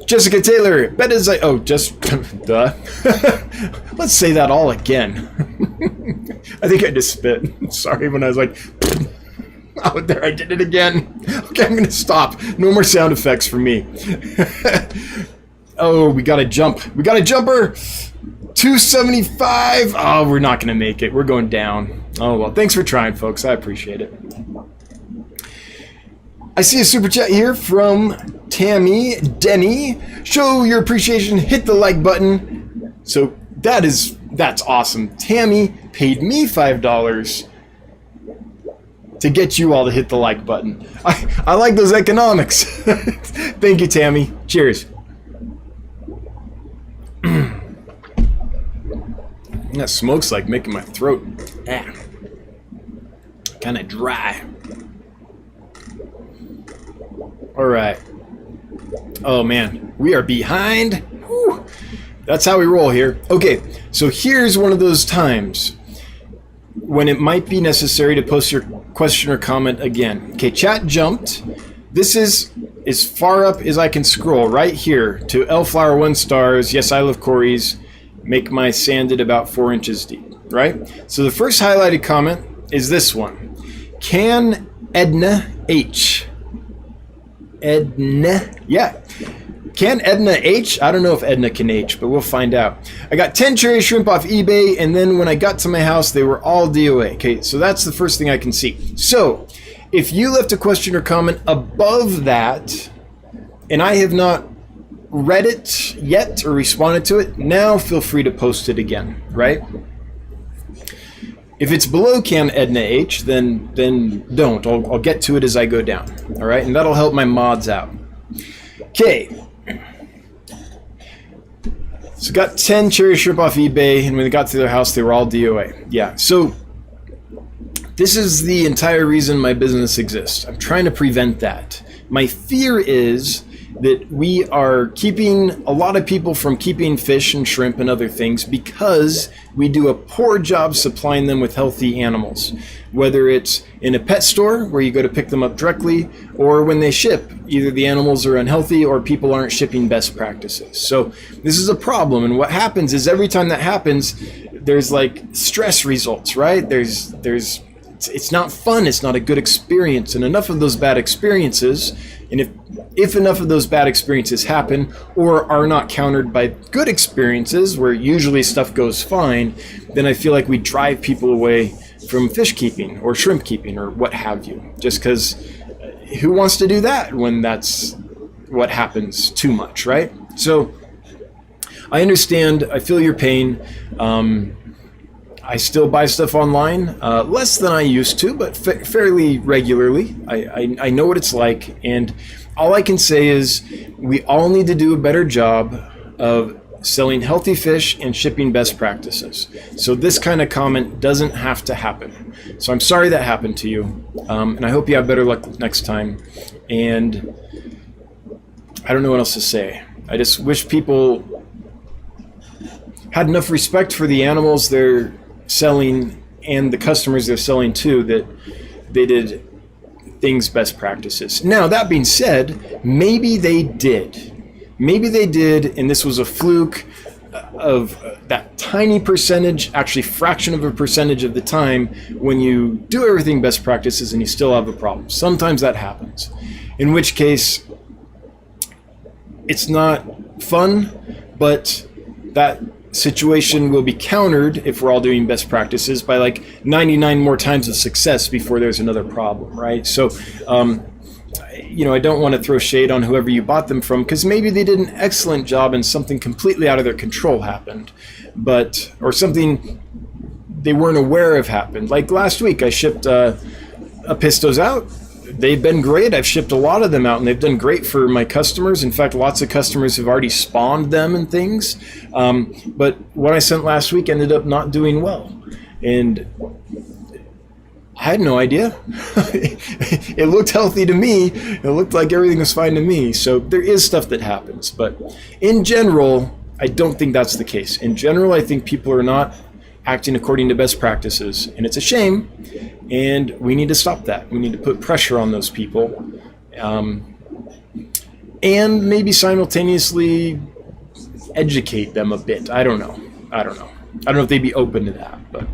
Jessica Taylor, duh. Let's say that all again. I think I just spit. Sorry, when I was like, oh, there, I did it again. Okay, I'm going to stop. No more sound effects for me. Oh, we got to jump. We got a jumper. 275. Oh, we're not going to make it. We're going down. Oh, well, thanks for trying, folks. I appreciate it. I see a super chat here from Tammy Denny. Show your appreciation. Hit the like button. So that's awesome. Tammy paid me $5 to get you all to hit the like button. I like those economics. Thank you, Tammy. Cheers. That smoke's like making my throat kind of dry. All right. Oh man, we are behind. Whew. That's how we roll here. Okay, so here's one of those times when it might be necessary to post your question or comment again. Okay, chat jumped. This is as far up as I can scroll right here to Elflower 1 stars. Yes, I love Corey's. Make my sanded about 4 inches deep, right? So the first highlighted comment is this one. Can Edna H. Edna, yeah. Can Edna H? I don't know if Edna can H, but we'll find out. I got 10 cherry shrimp off eBay, and then when I got to my house, they were all DOA. Okay, so that's the first thing I can see. So, if you left a question or comment above that, and I have not read it yet or responded to it, now feel free to post it again, right? If it's below Can Edna H, then don't. I'll get to it as I go down, all right? And that'll help my mods out. Okay. So got 10 cherry shrimp off eBay, and when they got to their house, they were all DOA. Yeah, so this is the entire reason my business exists. I'm trying to prevent that. My fear is that we are keeping a lot of people from keeping fish and shrimp and other things because we do a poor job supplying them with healthy animals. Whether it's in a pet store where you go to pick them up directly, or when they ship, either the animals are unhealthy or people aren't shipping best practices. So this is a problem, and what happens is every time that happens, there's like stress results, right? It's not fun, it's not a good experience, and enough of those bad experiences, and if enough of those bad experiences happen or are not countered by good experiences where usually stuff goes fine, then I feel like we drive people away from fish keeping or shrimp keeping or what have you, just because who wants to do that when that's what happens too much, right? So I understand, I feel your pain. I still buy stuff online, less than I used to, but fairly regularly. I know what it's like, and all I can say is we all need to do a better job of selling healthy fish and shipping best practices. So this kind of comment doesn't have to happen. So I'm sorry that happened to you, and I hope you have better luck next time. And I don't know what else to say. I just wish people had enough respect for the animals they're selling and the customers they're selling to, that they did things best practices. Now, that being said, maybe they did. Maybe they did, and this was a fluke of that tiny percentage, actually fraction of a percentage of the time, when you do everything best practices and you still have a problem. Sometimes that happens. In which case, it's not fun, but that situation will be countered if we're all doing best practices by like 99 more times of success before there's another problem, right? So, I don't want to throw shade on whoever you bought them from, because maybe they did an excellent job and something completely out of their control happened, or something they weren't aware of happened. Like last week, I shipped Pistos out. They've been great. I've shipped a lot of them out, and they've done great for my customers. In fact, lots of customers have already spawned them and things. But what I sent last week ended up not doing well. And I had no idea. It looked healthy to me. It looked like everything was fine to me. So there is stuff that happens. But in general, I don't think that's the case. In general, I think people are not acting according to best practices, and it's a shame, and we need to stop that. We need to put pressure on those people, and maybe simultaneously educate them a bit. I don't know if they'd be open to that, but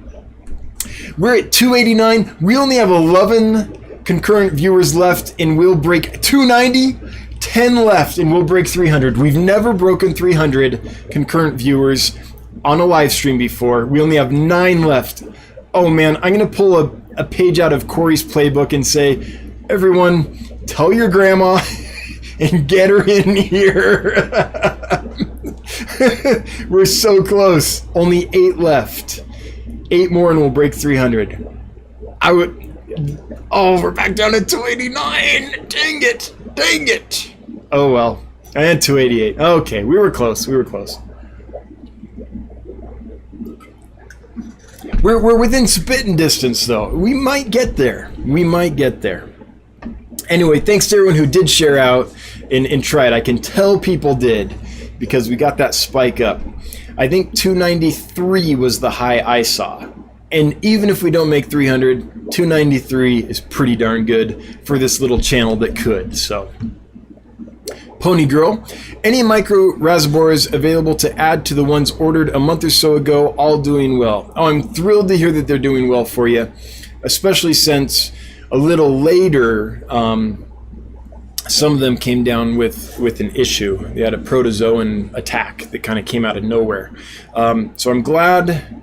we're at 289. We only have 11 concurrent viewers left, and we'll break 290. 10 left, and we'll break 300. We've never broken 300 concurrent viewers on a live stream before. We only have 9 left. Oh man, I'm gonna pull a page out of Corey's playbook and say, everyone, tell your grandma and get her in here. We're so close. Only 8 left. 8 more and we'll break 300. We're back down to 289. Dang it. Oh well. I had 288. Okay, we were close. We're within spitting distance, though. We might get there. Anyway, thanks to everyone who did share out and tried. I can tell people did, because we got that spike up. I think 293 was the high I saw. And even if we don't make 300, 293 is pretty darn good for this little channel that could. So, Pony Girl, any micro raspberries available to add to the ones ordered a month or so ago, all doing well. Oh, I'm thrilled to hear that they're doing well for you, especially since a little later, some of them came down with an issue. They had a protozoan attack that kind of came out of nowhere. So I'm glad,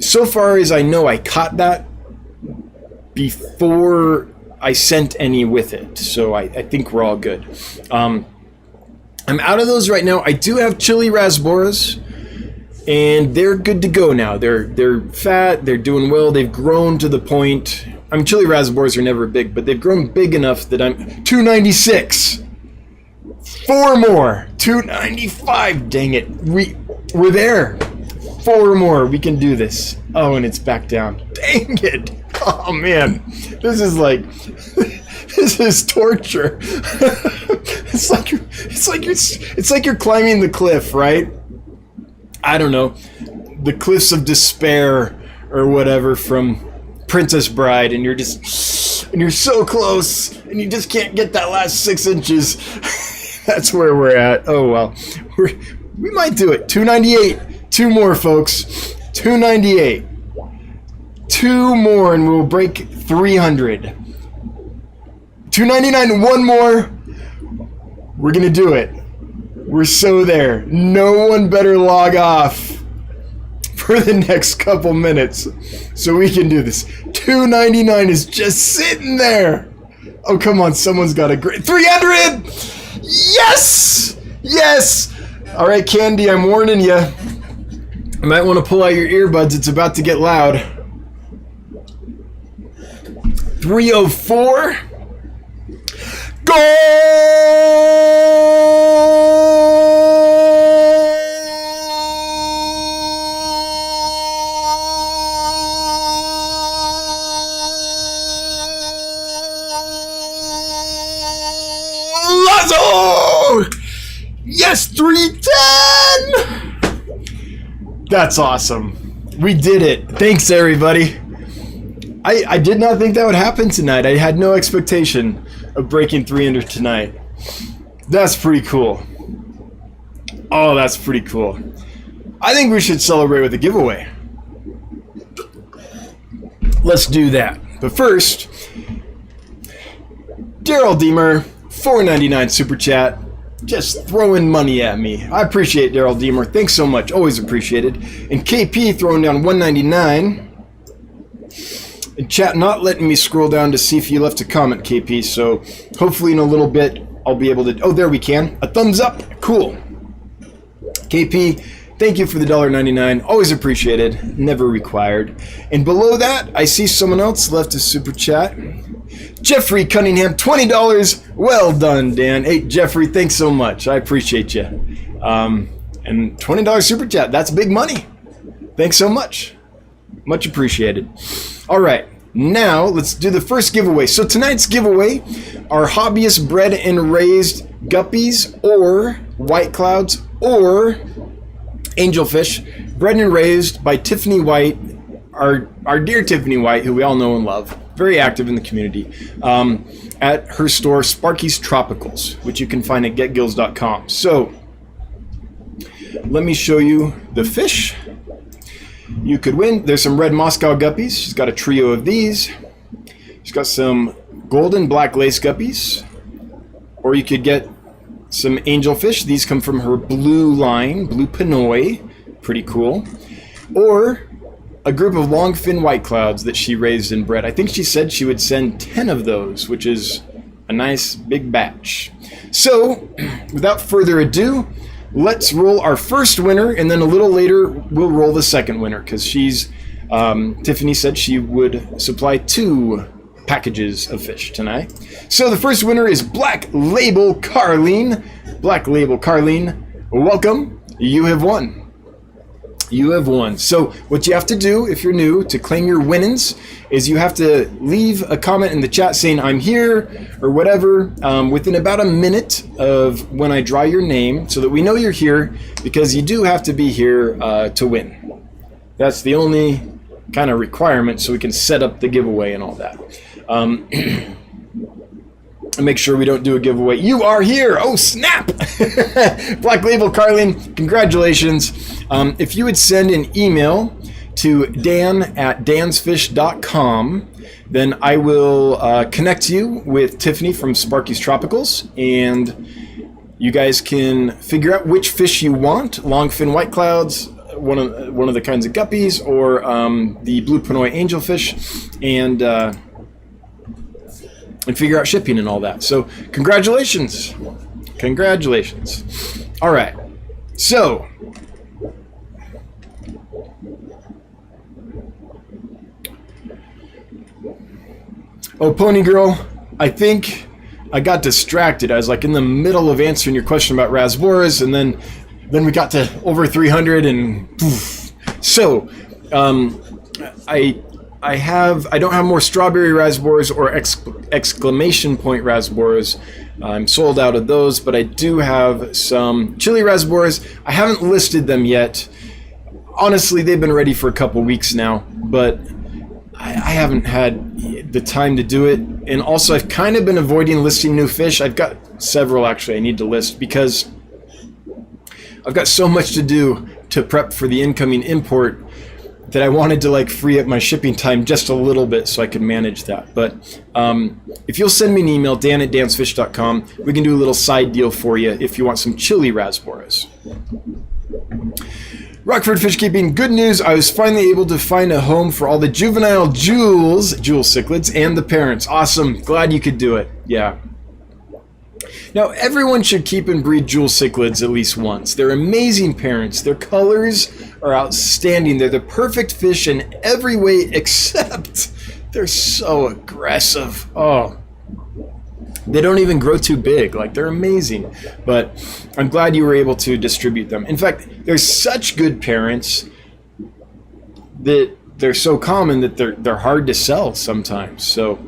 so far as I know, I caught that before I sent any with it. So I think we're all good. I'm out of those right now. I do have chili raspberries, and they're good to go now. They're fat, they're doing well, they've grown to the point. Chili raspberries are never big, but they've grown big enough that I'm 296. 4 more. 295. Dang it. We're there. 4 more. We can do this. Oh, and it's back down. Dang it. Oh man. This is torture. It's like you're climbing the cliff, right? I don't know. The cliffs of despair or whatever from Princess Bride, and you're so close, and you just can't get that last 6 inches. That's where we're at. Oh well, we might do it. 298. 2 more, folks. 298. 2 more, and we'll break 300. 299. 1 more. We're gonna do it. We're so there. No one better log off for the next couple minutes so we can do this. 299 is just sitting there. Oh, come on. Someone's got a great 300. Yes. All right, Candy, I'm warning you. You might want to pull out your earbuds. It's about to get loud. 304. Goal! Golazo! Yes, 310! That's awesome. We did it. Thanks, everybody. I did not think that would happen tonight. I had no expectation of breaking 300 tonight. That's pretty cool. Oh, that's pretty cool. I think we should celebrate with a giveaway. Let's do that. But first, Daryl Deemer, $4.99 super chat, just throwing money at me. I appreciate Daryl Deemer. Thanks so much. Always appreciated. And KP throwing down $1.99. And chat not letting me scroll down to see if you left a comment, KP. So hopefully in a little bit I'll be able to. Oh, there we can. A thumbs up. Cool. KP, thank you for the $1.99. Always appreciated. Never required. And below that, I see someone else left a super chat. Jeffrey Cunningham, $20. Well done, Dan. Hey, Jeffrey, thanks so much. I appreciate you. And $20 super chat. That's big money. Thanks so much. Much appreciated. All right. Now, let's do the first giveaway. So tonight's giveaway are hobbyist bred and raised guppies or white clouds or angelfish bred and raised by Tiffany White, our dear Tiffany White, who we all know and love, very active in the community, at her store Sparky's Tropicals, which you can find at getgills.com. So let me show you the fish you could win. There's some red Moscow guppies. She's got a trio of these. She's got some golden black lace guppies. Or you could get some angelfish. These come from her blue line, blue Pinoy. Pretty cool. Or a group of longfin white clouds that she raised and bred. I think she said she would send 10 of those, which is a nice big batch. So, without further ado, let's roll our first winner, and then a little later we'll roll the second winner, because Tiffany said she would supply 2 packages of fish tonight. So the first winner is Black Label Carlene. Black Label Carlene, welcome. You have won. You have won. So what you have to do if you're new to claim your winnings is you have to leave a comment in the chat saying I'm here or whatever within about a minute of when I draw your name, so that we know you're here, because you do have to be here to win. That's the only kind of requirement, so we can set up the giveaway and all that. And make sure we don't do a giveaway. You are here. Oh, snap. Black Label Carlene, congratulations. If you would send an email to dan@dansfish.com, then I will connect you with Tiffany from Sparky's Tropicals, and you guys can figure out which fish you want. Longfin white clouds, one of the kinds of guppies, or the blue Pinoy angelfish, and figure out shipping and all that. So congratulations. Congratulations. All right. So Pony Girl, I think I got distracted. I was like in the middle of answering your question about rasboras, and then we got to over 300, and poof. So I don't have more strawberry rasboras or exclamation point rasboras. I'm sold out of those, but I do have some chili rasboras. I haven't listed them yet. Honestly, they've been ready for a couple weeks now, but I haven't had the time to do it. And also, I've kind of been avoiding listing new fish. I've got several actually I need to list, because I've got so much to do to prep for the incoming import that I wanted to free up my shipping time just a little bit so I could manage that. But if you'll send me an email, dan@dansfish.com, we can do a little side deal for you if you want some chili rasboras. Rockford Fish Keeping, good news, I was finally able to find a home for all the juvenile jewel cichlids and the parents. Awesome, glad you could do it, yeah. Now, everyone should keep and breed jewel cichlids at least once. They're amazing parents. Their colors are outstanding. They're the perfect fish in every way, except they're so aggressive. Oh, they don't even grow too big. They're amazing. But I'm glad you were able to distribute them. In fact, they're such good parents that they're so common that they're hard to sell sometimes. So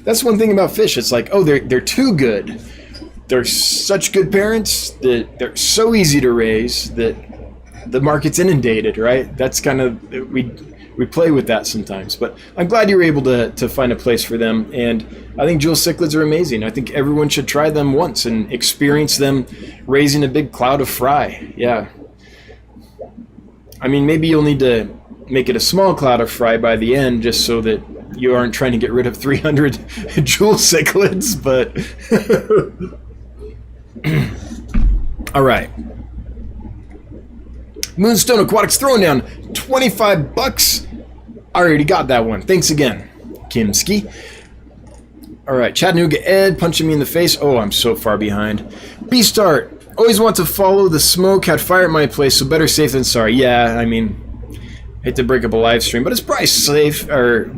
that's one thing about fish. It's like, oh, they're too good. They're such good parents that they're so easy to raise that the market's inundated, right? That's kind of, we play with that sometimes. But I'm glad you were able to find a place for them. And I think jewel cichlids are amazing. I think everyone should try them once and experience them raising a big cloud of fry. Yeah. I mean, maybe you'll need to make it a small cloud of fry by the end just so that you aren't trying to get rid of 300 jewel cichlids, but... All right. Moonstone Aquatics throwing down $25. I already got that one. Thanks again, Kimski. All right, Chattanooga Ed punching me in the face. Oh, I'm so far behind. B-Start. Always want to follow the smoke. Had fire at my place, so better safe than sorry. Yeah, I mean, hate to break up a live stream, but it's probably safe or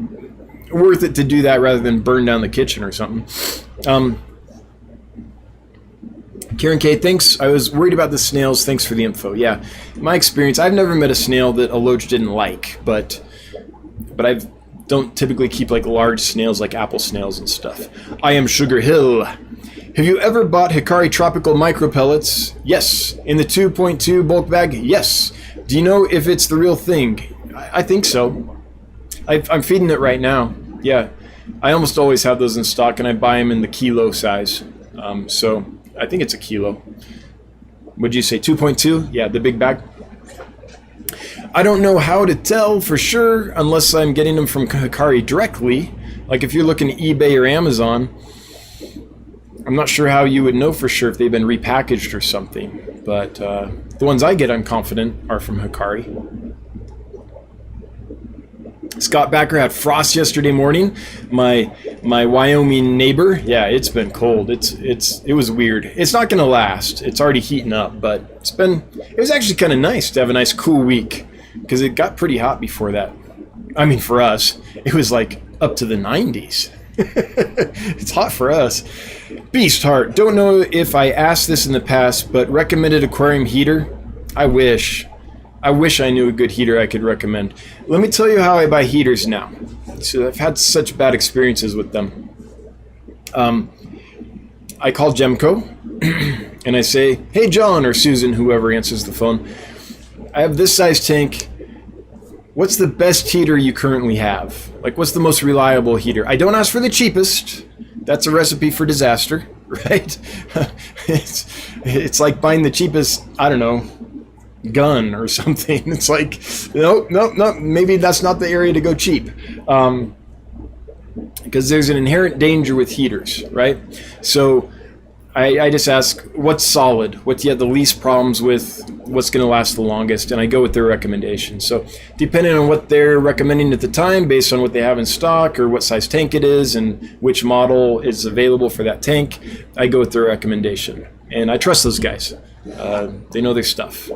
worth it to do that rather than burn down the kitchen or something. Karen K, thanks. I was worried about the snails. Thanks for the info. Yeah, my experience, I've never met a snail that a loach didn't like, but I don't typically keep like large snails like apple snails and stuff. I am Sugar Hill. Have you ever bought Hikari Tropical Micro Pellets? Yes. In the 2.2 bulk bag? Yes. Do you know if it's the real thing? I think so. I'm feeding it right now. Yeah. I almost always have those in stock, and I buy them in the kilo size. So I think it's a kilo. Would you say 2.2? Yeah, the big bag. I don't know how to tell for sure unless I'm getting them from Hikari directly. Like if you're looking at eBay or Amazon, I'm not sure how you would know for sure if they've been repackaged or something. But the ones I get, I'm confident, are from Hikari. Scott Backer had frost yesterday morning. My Wyoming neighbor, yeah, it's been cold. It was weird. It's not gonna last. It's already heating up, but it was actually kind of nice to have a nice cool week because it got pretty hot before that. I mean, for us, it was like up to the 90s. It's hot for us. Beast Heart, don't know if I asked this in the past, but recommended aquarium heater? I wish I knew a good heater I could recommend. Let me tell you how I buy heaters now. So I've had such bad experiences with them. I call Gemco and I say, hey John or Susan, whoever answers the phone, I have this size tank. What's the best heater you currently have? Like, what's the most reliable heater? I don't ask for the cheapest. That's a recipe for disaster, right? It's like buying the cheapest, I don't know, gun or something. It's like, no, maybe that's not the area to go cheap. Because there's an inherent danger with heaters, right? So I just ask, what's solid? What you have the least problems with? What's going to last the longest? And I go with their recommendation. So depending on what they're recommending at the time, based on what they have in stock or what size tank it is and which model is available for that tank, I go with their recommendation. And I trust those guys. They know their stuff.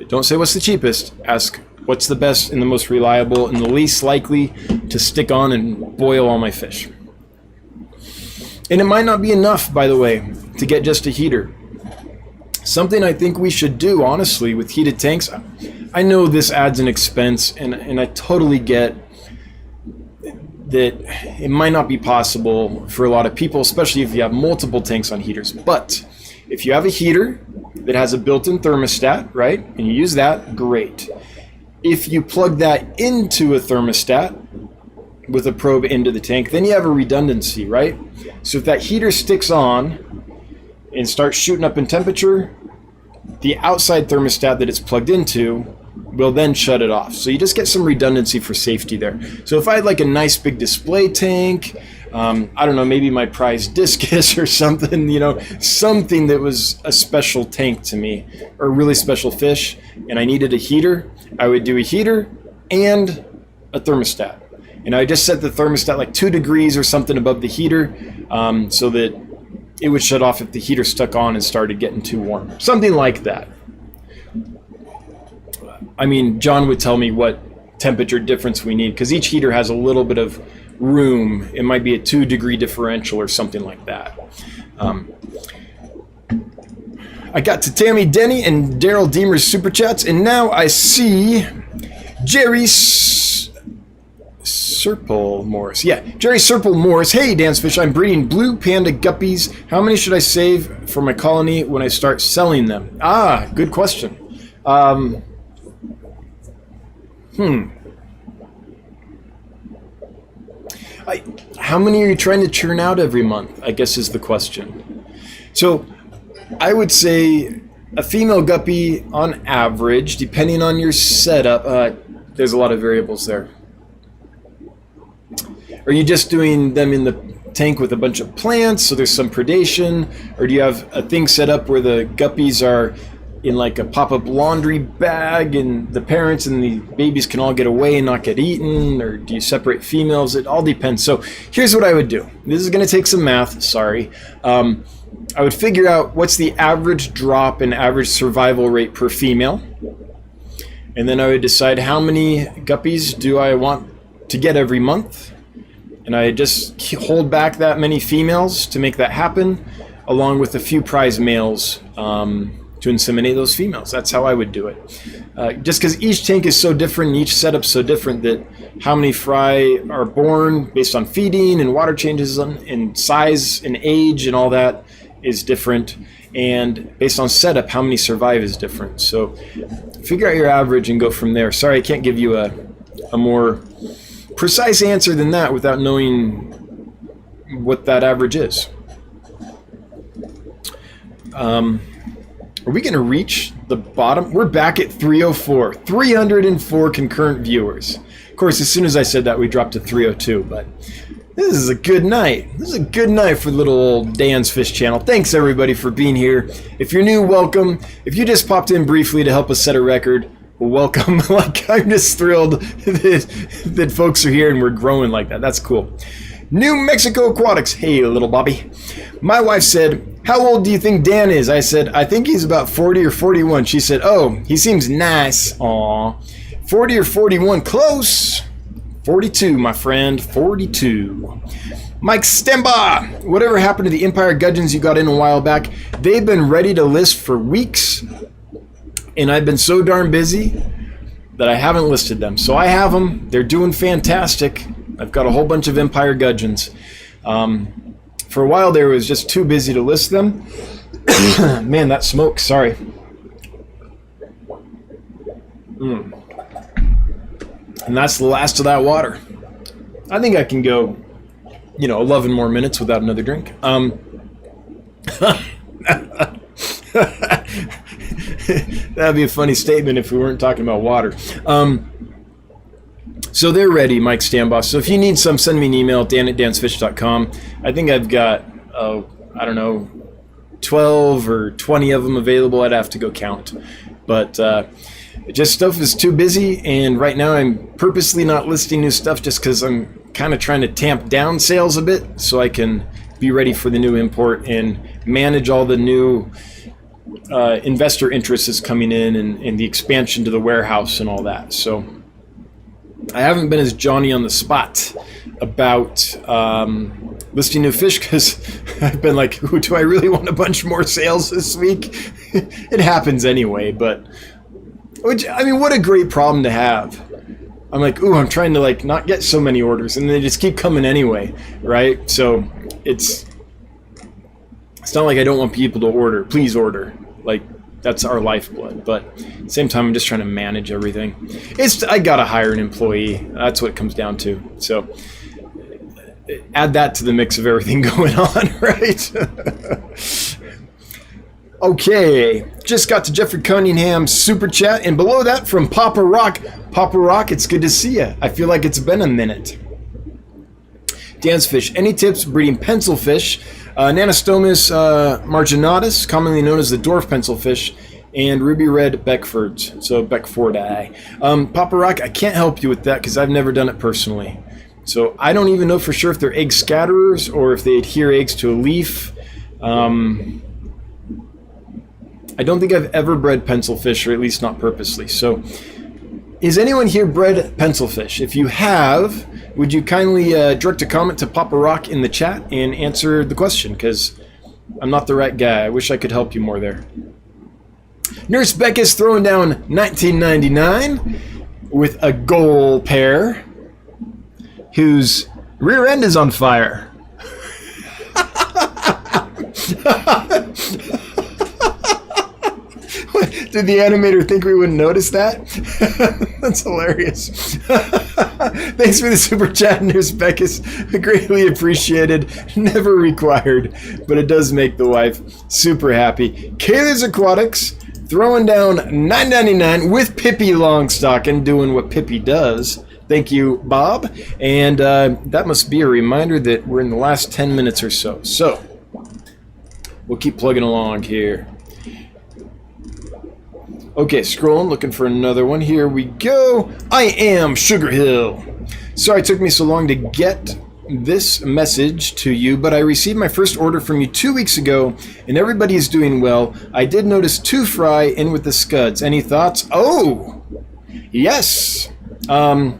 Don't say what's the cheapest. Ask what's the best and the most reliable and the least likely to stick on and boil all my fish. And it might not be enough, by the way, to get just a heater. Something I think we should do, honestly, with heated tanks, I know this adds an expense, and I totally get that it might not be possible for a lot of people, especially if you have multiple tanks on heaters. But if you have a heater that has a built-in thermostat, right, and you use that, great. If you plug that into a thermostat with a probe into the tank, then you have a redundancy, right? So if that heater sticks on and starts shooting up in temperature, the outside thermostat that it's plugged into will then shut it off. So you just get some redundancy for safety there. So if I had like a nice big display tank, I don't know, maybe my prized discus or something, something that was a special tank to me or a really special fish, and I needed a heater, I would do a heater and a thermostat. And I just set the thermostat like 2 degrees or something above the heater so that it would shut off if the heater stuck on and started getting too warm. Something like that. I mean, John would tell me what temperature difference we need because each heater has a little bit of room. It might be a 2 degree differential or something like that. I got to Tammy Denny and Daryl Deemer's super chats, and now I see Jerry Serpil Morris. Yeah, Jerry Serpil Morris. Hey, Dancefish, I'm breeding blue panda guppies. How many should I save for my colony when I start selling them? Ah, good question. How many are you trying to churn out every month, I guess is the question. So I would say a female guppy on average, depending on your setup, there's a lot of variables there. Are you just doing them in the tank with a bunch of plants, so there's some predation? Or do you have a thing set up where the guppies are in like a pop-up laundry bag and the parents and the babies can all get away and not get eaten? Or do you separate females? It all depends. So here's what I would do. This is going to take some math, sorry. I would figure out what's the average drop in average survival rate per female. And then I would decide how many guppies do I want to get every month. And I just hold back that many females to make that happen, along with a few prize males to inseminate those females. That's how I would do it. Just because each tank is so different, each setup's so different, that how many fry are born based on feeding and water changes and size and age and all that is different. And based on setup, how many survive is different. So figure out your average and go from there. Sorry, I can't give you a more precise answer than that without knowing what that average is. Are we going to reach the bottom? We're back at 304. 304 concurrent viewers. Of course, as soon as I said that, we dropped to 302, but this is a good night. This is a good night for little old Dan's Fish channel. Thanks, everybody, for being here. If you're new, welcome. If you just popped in briefly to help us set a record, welcome. Like, I'm just thrilled that folks are here and we're growing like that. That's cool. New Mexico Aquatics. Hey, little Bobby. My wife said, how old do you think Dan is? I said, I think he's about 40 or 41. She said, oh, he seems nice. Aw. 40 or 41. Close. 42, my friend. 42. Mike Stemba. Whatever happened to the Empire Gudgeons you got in a while back? They've been ready to list for weeks, and I've been so darn busy that I haven't listed them. So I have them. They're doing fantastic. I've got a whole bunch of Empire Gudgeons. For a while there, it was just too busy to list them. Man, that smoke, sorry. And that's the last of that water. I think I can go, 11 more minutes without another drink. That'd be a funny statement if we weren't talking about water. So they're ready, Mike Stamboss. So if you need some, send me an email, dan@dansfish.com. I think I've got, 12 or 20 of them available. I'd have to go count. But just stuff is too busy, and right now I'm purposely not listing new stuff just because I'm kind of trying to tamp down sales a bit so I can be ready for the new import and manage all the new investor interest is coming in and the expansion to the warehouse and all that. So I haven't been as Johnny on the spot about listing new fish because I've been like, ooh, do I really want a bunch more sales this week? It happens anyway, but what a great problem to have. I'm like, ooh, I'm trying to not get so many orders, and they just keep coming anyway, right? So it's not like I don't want people to order. Please order. That's our lifeblood. But at the same time, I'm just trying to manage everything. I gotta hire an employee. That's what it comes down to. So add that to the mix of everything going on, right? Okay, just got to Jeffrey Cunningham's super chat, and below that from Papa Rock. Papa Rock, it's good to see you. I feel like it's been a minute. Dan's Fish, any tips breeding pencil fish? Nanostomus marginatus, commonly known as the dwarf pencil fish, and ruby red Beckfords, so Beckfordi. Papa Rock, I can't help you with that because I've never done it personally. So I don't even know for sure if they're egg scatterers or if they adhere eggs to a leaf. I don't think I've ever bred pencil fish, or at least not purposely. So is anyone here bred pencil fish? If you have, would you kindly direct a comment to Papa Rock in the chat and answer the question, because I'm not the right guy. I wish I could help you more there. Nurse Beck is throwing down $19.99 with a goal pair. whose rear end is on fire. Did the animator think we wouldn't notice that? That's hilarious. Thanks for the super chat, Nurse Beckus. Greatly appreciated. Never required, but it does make the wife super happy. Kayla's Aquatics throwing down $9.99 with Pippi Longstocking, doing what Pippi does. Thank you, Bob. And that must be a reminder that we're in the last 10 minutes or so. So we'll keep plugging along here. Okay, scrolling, looking for another one. Here we go. I am Sugar Hill. Sorry it took me so long to get this message to you, but I received my first order from you 2 weeks ago, and everybody is doing well. I did notice 2 fry in with the scuds. Any thoughts? Oh, yes. Yeah,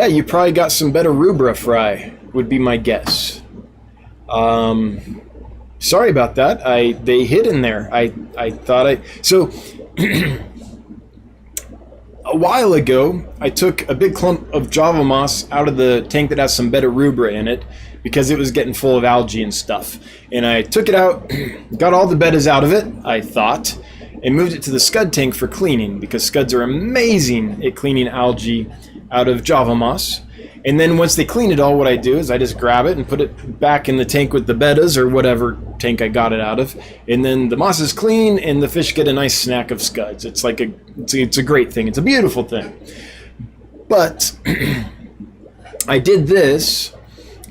you probably got some better rubra fry, would be my guess. Sorry about that. They hid in there. I thought so a while ago I took a big clump of Java moss out of the tank that has some better rubra in it because it was getting full of algae and stuff. And I took it out, got all the bettas out of it, I thought, and moved it to the scud tank for cleaning because scuds are amazing at cleaning algae out of Java moss. And then once they clean it all, what I do is I just grab it and put it back in the tank with the bettas or whatever tank I got it out of. And then the moss is clean and the fish get a nice snack of scuds. It's like it's a great thing. It's a beautiful thing. But I did this,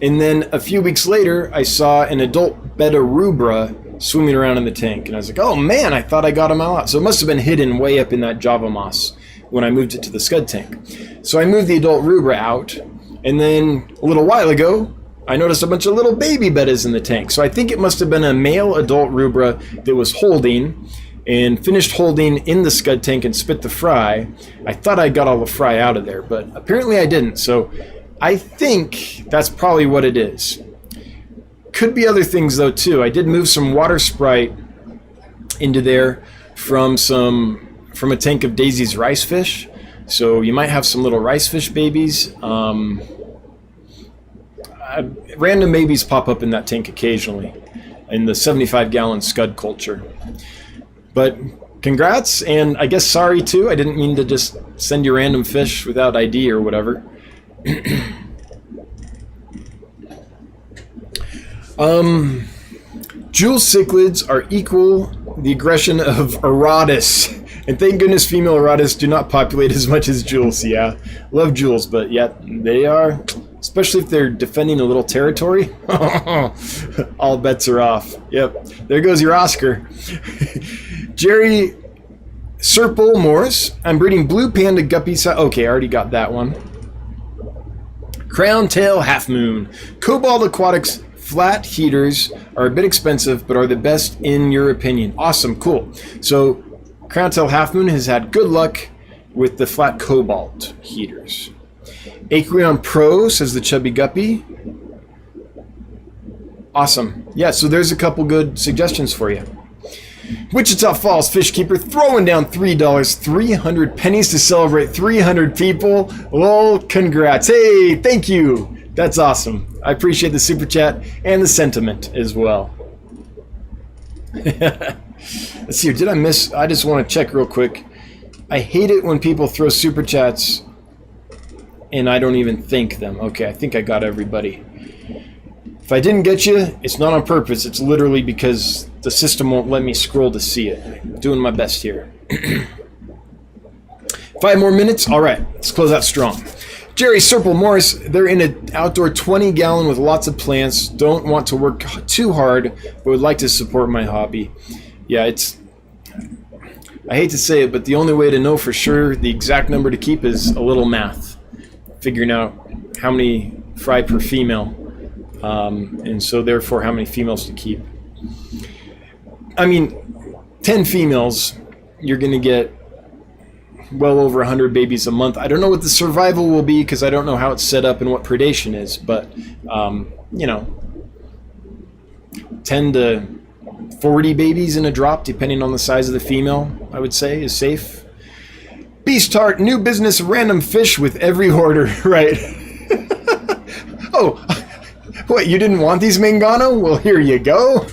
and then a few weeks later, I saw an adult betta rubra swimming around in the tank. And I was like, oh man, I thought I got them all out. So it must have been hidden way up in that Java moss when I moved it to the scud tank. So I moved the adult rubra out. And then a little while ago, I noticed a bunch of little baby bettas in the tank. So I think it must have been a male adult rubra that was holding and finished holding in the scud tank and spit the fry. I thought I got all the fry out of there, but apparently I didn't. So I think that's probably what it is. Could be other things though too. I did move some water sprite into there from a tank of Daisy's rice fish. So you might have some little rice fish babies. Random babies pop up in that tank occasionally in the 75-gallon scud culture. But congrats, and I guess sorry too. I didn't mean to just send you random fish without ID or whatever. Jewel cichlids are equal the aggression of Erotis. And thank goodness female Erotis do not populate as much as jewels. Yeah, love jewels, but yet they are, especially if they're defending a little territory. All bets are off. Yep, there goes your Oscar. Jerry Serpel Morris. I'm breeding blue panda guppies. Okay, I already got that one. Crown tail half moon. Cobalt Aquatics flat heaters are a bit expensive, but are the best in your opinion. Awesome, cool. So Crown tail half moon has had good luck with the flat cobalt heaters. Aquarium Pro, says the chubby guppy. Awesome. Yeah, so there's a couple good suggestions for you. Wichita Falls Fish Keeper throwing down $3, 300 pennies to celebrate 300 people. Well, congrats. Hey, thank you. That's awesome. I appreciate the super chat and the sentiment as well. Let's see here. Did I miss? I just want to check real quick. I hate it when people throw super chats and I don't even thank them. Okay, I think I got everybody. If I didn't get you, it's not on purpose. It's literally because the system won't let me scroll to see it. I'm doing my best here. 5 more minutes? All right, let's close out strong. Jerry Serpel Morris, they're in an outdoor 20-gallon with lots of plants. Don't want to work too hard, but would like to support my hobby. Yeah, I hate to say it, but the only way to know for sure the exact number to keep is a little math. Figuring out how many fry per female. And so therefore how many females to keep. I mean, 10 females, you're going to get well over 100 babies a month. I don't know what the survival will be because I don't know how it's set up and what predation is, but, 10 to 40 babies in a drop, depending on the size of the female, I would say, is safe. Beast Heart, new business, random fish with every order. Right. Oh, what, you didn't want these, Mangano? Well, here you go.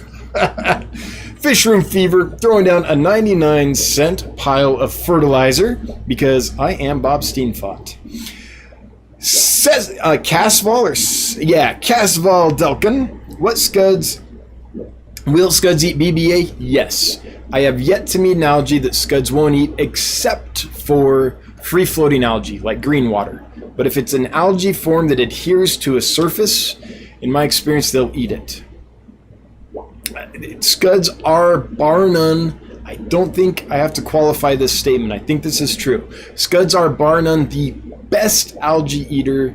Fish Room Fever, throwing down a 99-cent pile of fertilizer because I am Bob Steenfott. Says Casval Delkin. What scuds? Will scuds eat BBA? Yes. I have yet to meet an algae that scuds won't eat except for free-floating algae, like green water. But if it's an algae form that adheres to a surface, in my experience, they'll eat it. Scuds are, bar none, I don't think I have to qualify this statement. I think this is true. Scuds are, bar none, the best algae eater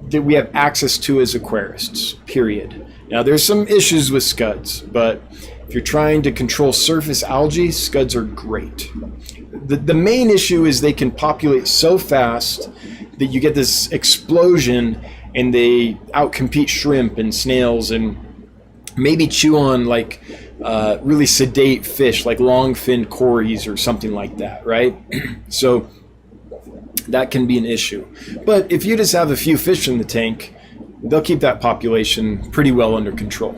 that we have access to as aquarists, period. Now, there's some issues with scuds, but if you're trying to control surface algae, scuds are great. The main issue is they can populate so fast that you get this explosion and they outcompete shrimp and snails and maybe chew on like really sedate fish like long-finned cories or something like that, right? So that can be an issue. But if you just have a few fish in the tank, they'll keep that population pretty well under control.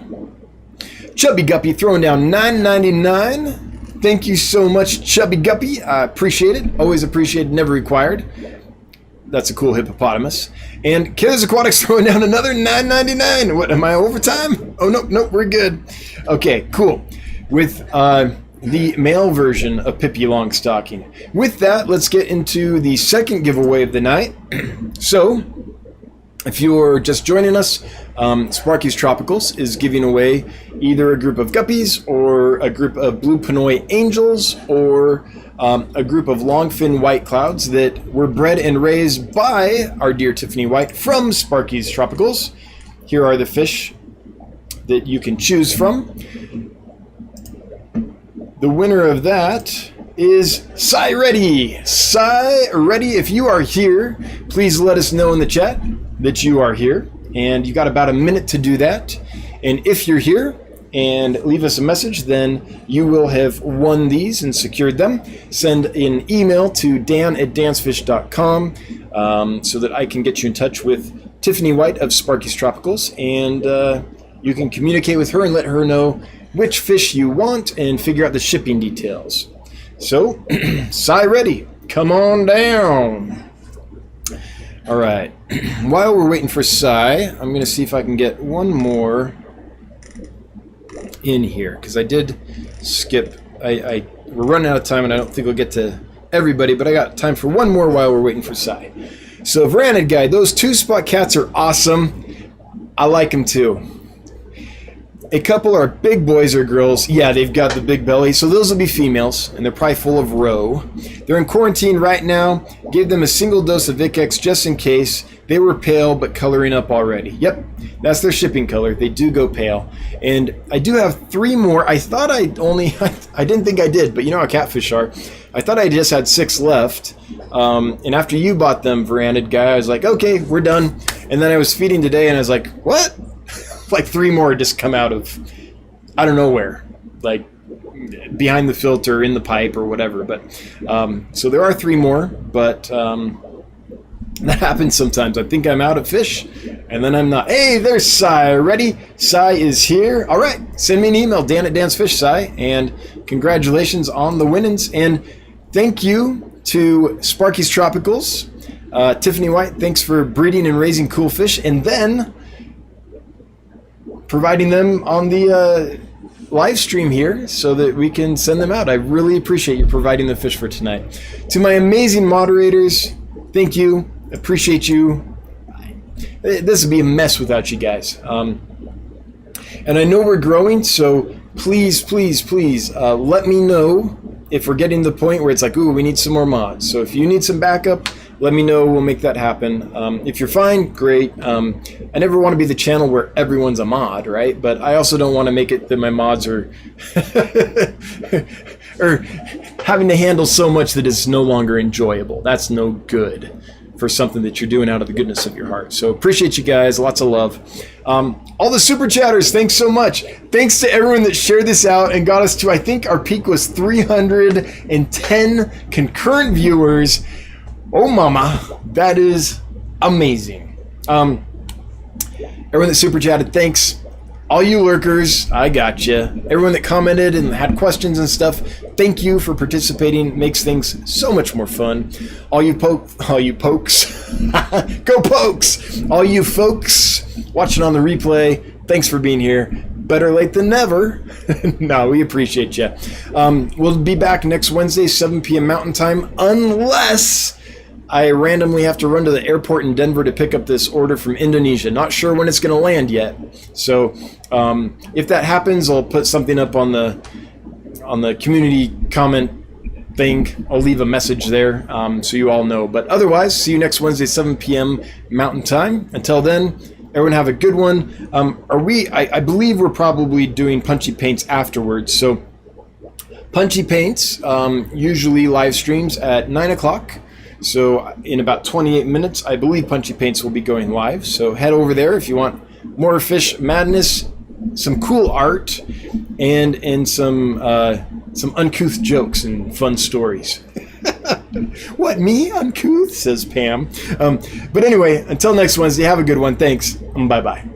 Chubby Guppy throwing down $9.99. Thank you so much, Chubby Guppy. I appreciate it. Always appreciated, never required. That's a cool hippopotamus. And Killers Aquatics throwing down another $9.99. What, am I overtime? Oh, nope, we're good. Okay, cool. With the male version of Pippi Longstocking. With that, let's get into the second giveaway of the night. So, if you're just joining us, Sparky's Tropicals is giving away either a group of guppies or a group of blue Pinoy angels or a group of longfin white clouds that were bred and raised by our dear Tiffany White from Sparky's Tropicals. Here are the fish that you can choose from. The winner of that is Cy Reddy. Cy Reddy, if you are here, please let us know in the chat that you are here. And you got about a minute to do that. And if you're here and leave us a message, then you will have won these and secured them. Send an email to dan@dansfish.com so that I can get you in touch with Tiffany White of Sparky's Tropicals. And you can communicate with her and let her know which fish you want and figure out the shipping details. So, Cy Reddy, come on down. All right. While we're waiting for Cy, I'm going to see if I can get one more in here because I did skip. We're running out of time, and I don't think we'll get to everybody, but I got time for one more while we're waiting for Cy. So, Veranid Guy, those two-spot cats are awesome. I like them too. A couple are big boys or girls. Yeah, they've got the big belly, so those will be females, and they're probably full of roe. They're in quarantine right now. Gave them a single dose of Vic-X just in case. They were pale, but coloring up already. Yep, that's their shipping color. They do go pale. And I do have 3 more. I thought I didn't think I did, but you know how catfish are. I thought I just had 6 left. And after you bought them, Veranid Guy, I was like, okay, we're done. And then I was feeding today, and I was like, what? Like 3 more just come out of, I don't know where, like behind the filter, in the pipe, or whatever. But so there are 3 more, but that happens sometimes. I think I'm out of fish, and then I'm not. Hey, there's Cy. Ready? Cy is here. All right, send me an email, Dan@DansFish, Cy, and congratulations on the winnings. And thank you to Sparky's Tropicals, Tiffany White. Thanks for breeding and raising cool fish, and then providing them on the live stream here so that we can send them out. I really appreciate you providing the fish for tonight. To my amazing moderators, thank you. Appreciate you. This would be a mess without you guys. And I know we're growing, so please, please, please let me know if we're getting to the point where it's like, ooh, we need some more mods. So if you need some backup, let me know. We'll make that happen. If you're fine, great. I never want to be the channel where everyone's a mod, right? But I also don't want to make it that my mods are or having to handle so much that it's no longer enjoyable. That's no good for for something that you're doing out of the goodness of your heart. So appreciate you guys. Lots of love. All the super chatters, thanks so much. Thanks to everyone that shared this out and got us to, I think our peak was 310 concurrent viewers. Oh mama, that is amazing. Everyone that super chatted, thanks. All you lurkers, I got you. Everyone that commented and had questions and stuff, thank you for participating. It makes things so much more fun. All you pokes, go Pokes! All you folks watching on the replay, thanks for being here. Better late than never. No, we appreciate you. We'll be back next Wednesday, 7 p.m. Mountain Time, unless I randomly have to run to the airport in Denver to pick up this order from Indonesia. Not sure when it's going to land yet. So if that happens, I'll put something up on the community comment thing. I'll leave a message there so you all know. But otherwise, see you next Wednesday, 7 p.m. Mountain Time. Until then, everyone have a good one. I believe we're probably doing Punchy Paints afterwards. So Punchy Paints usually live streams at 9 o'clock. So in about 28 minutes, I believe Punchy Paints will be going live. So head over there if you want more fish madness, some cool art, and some uncouth jokes and fun stories. What, me? Uncouth? Says Pam. But anyway, until next Wednesday, have a good one. Thanks. Bye-bye.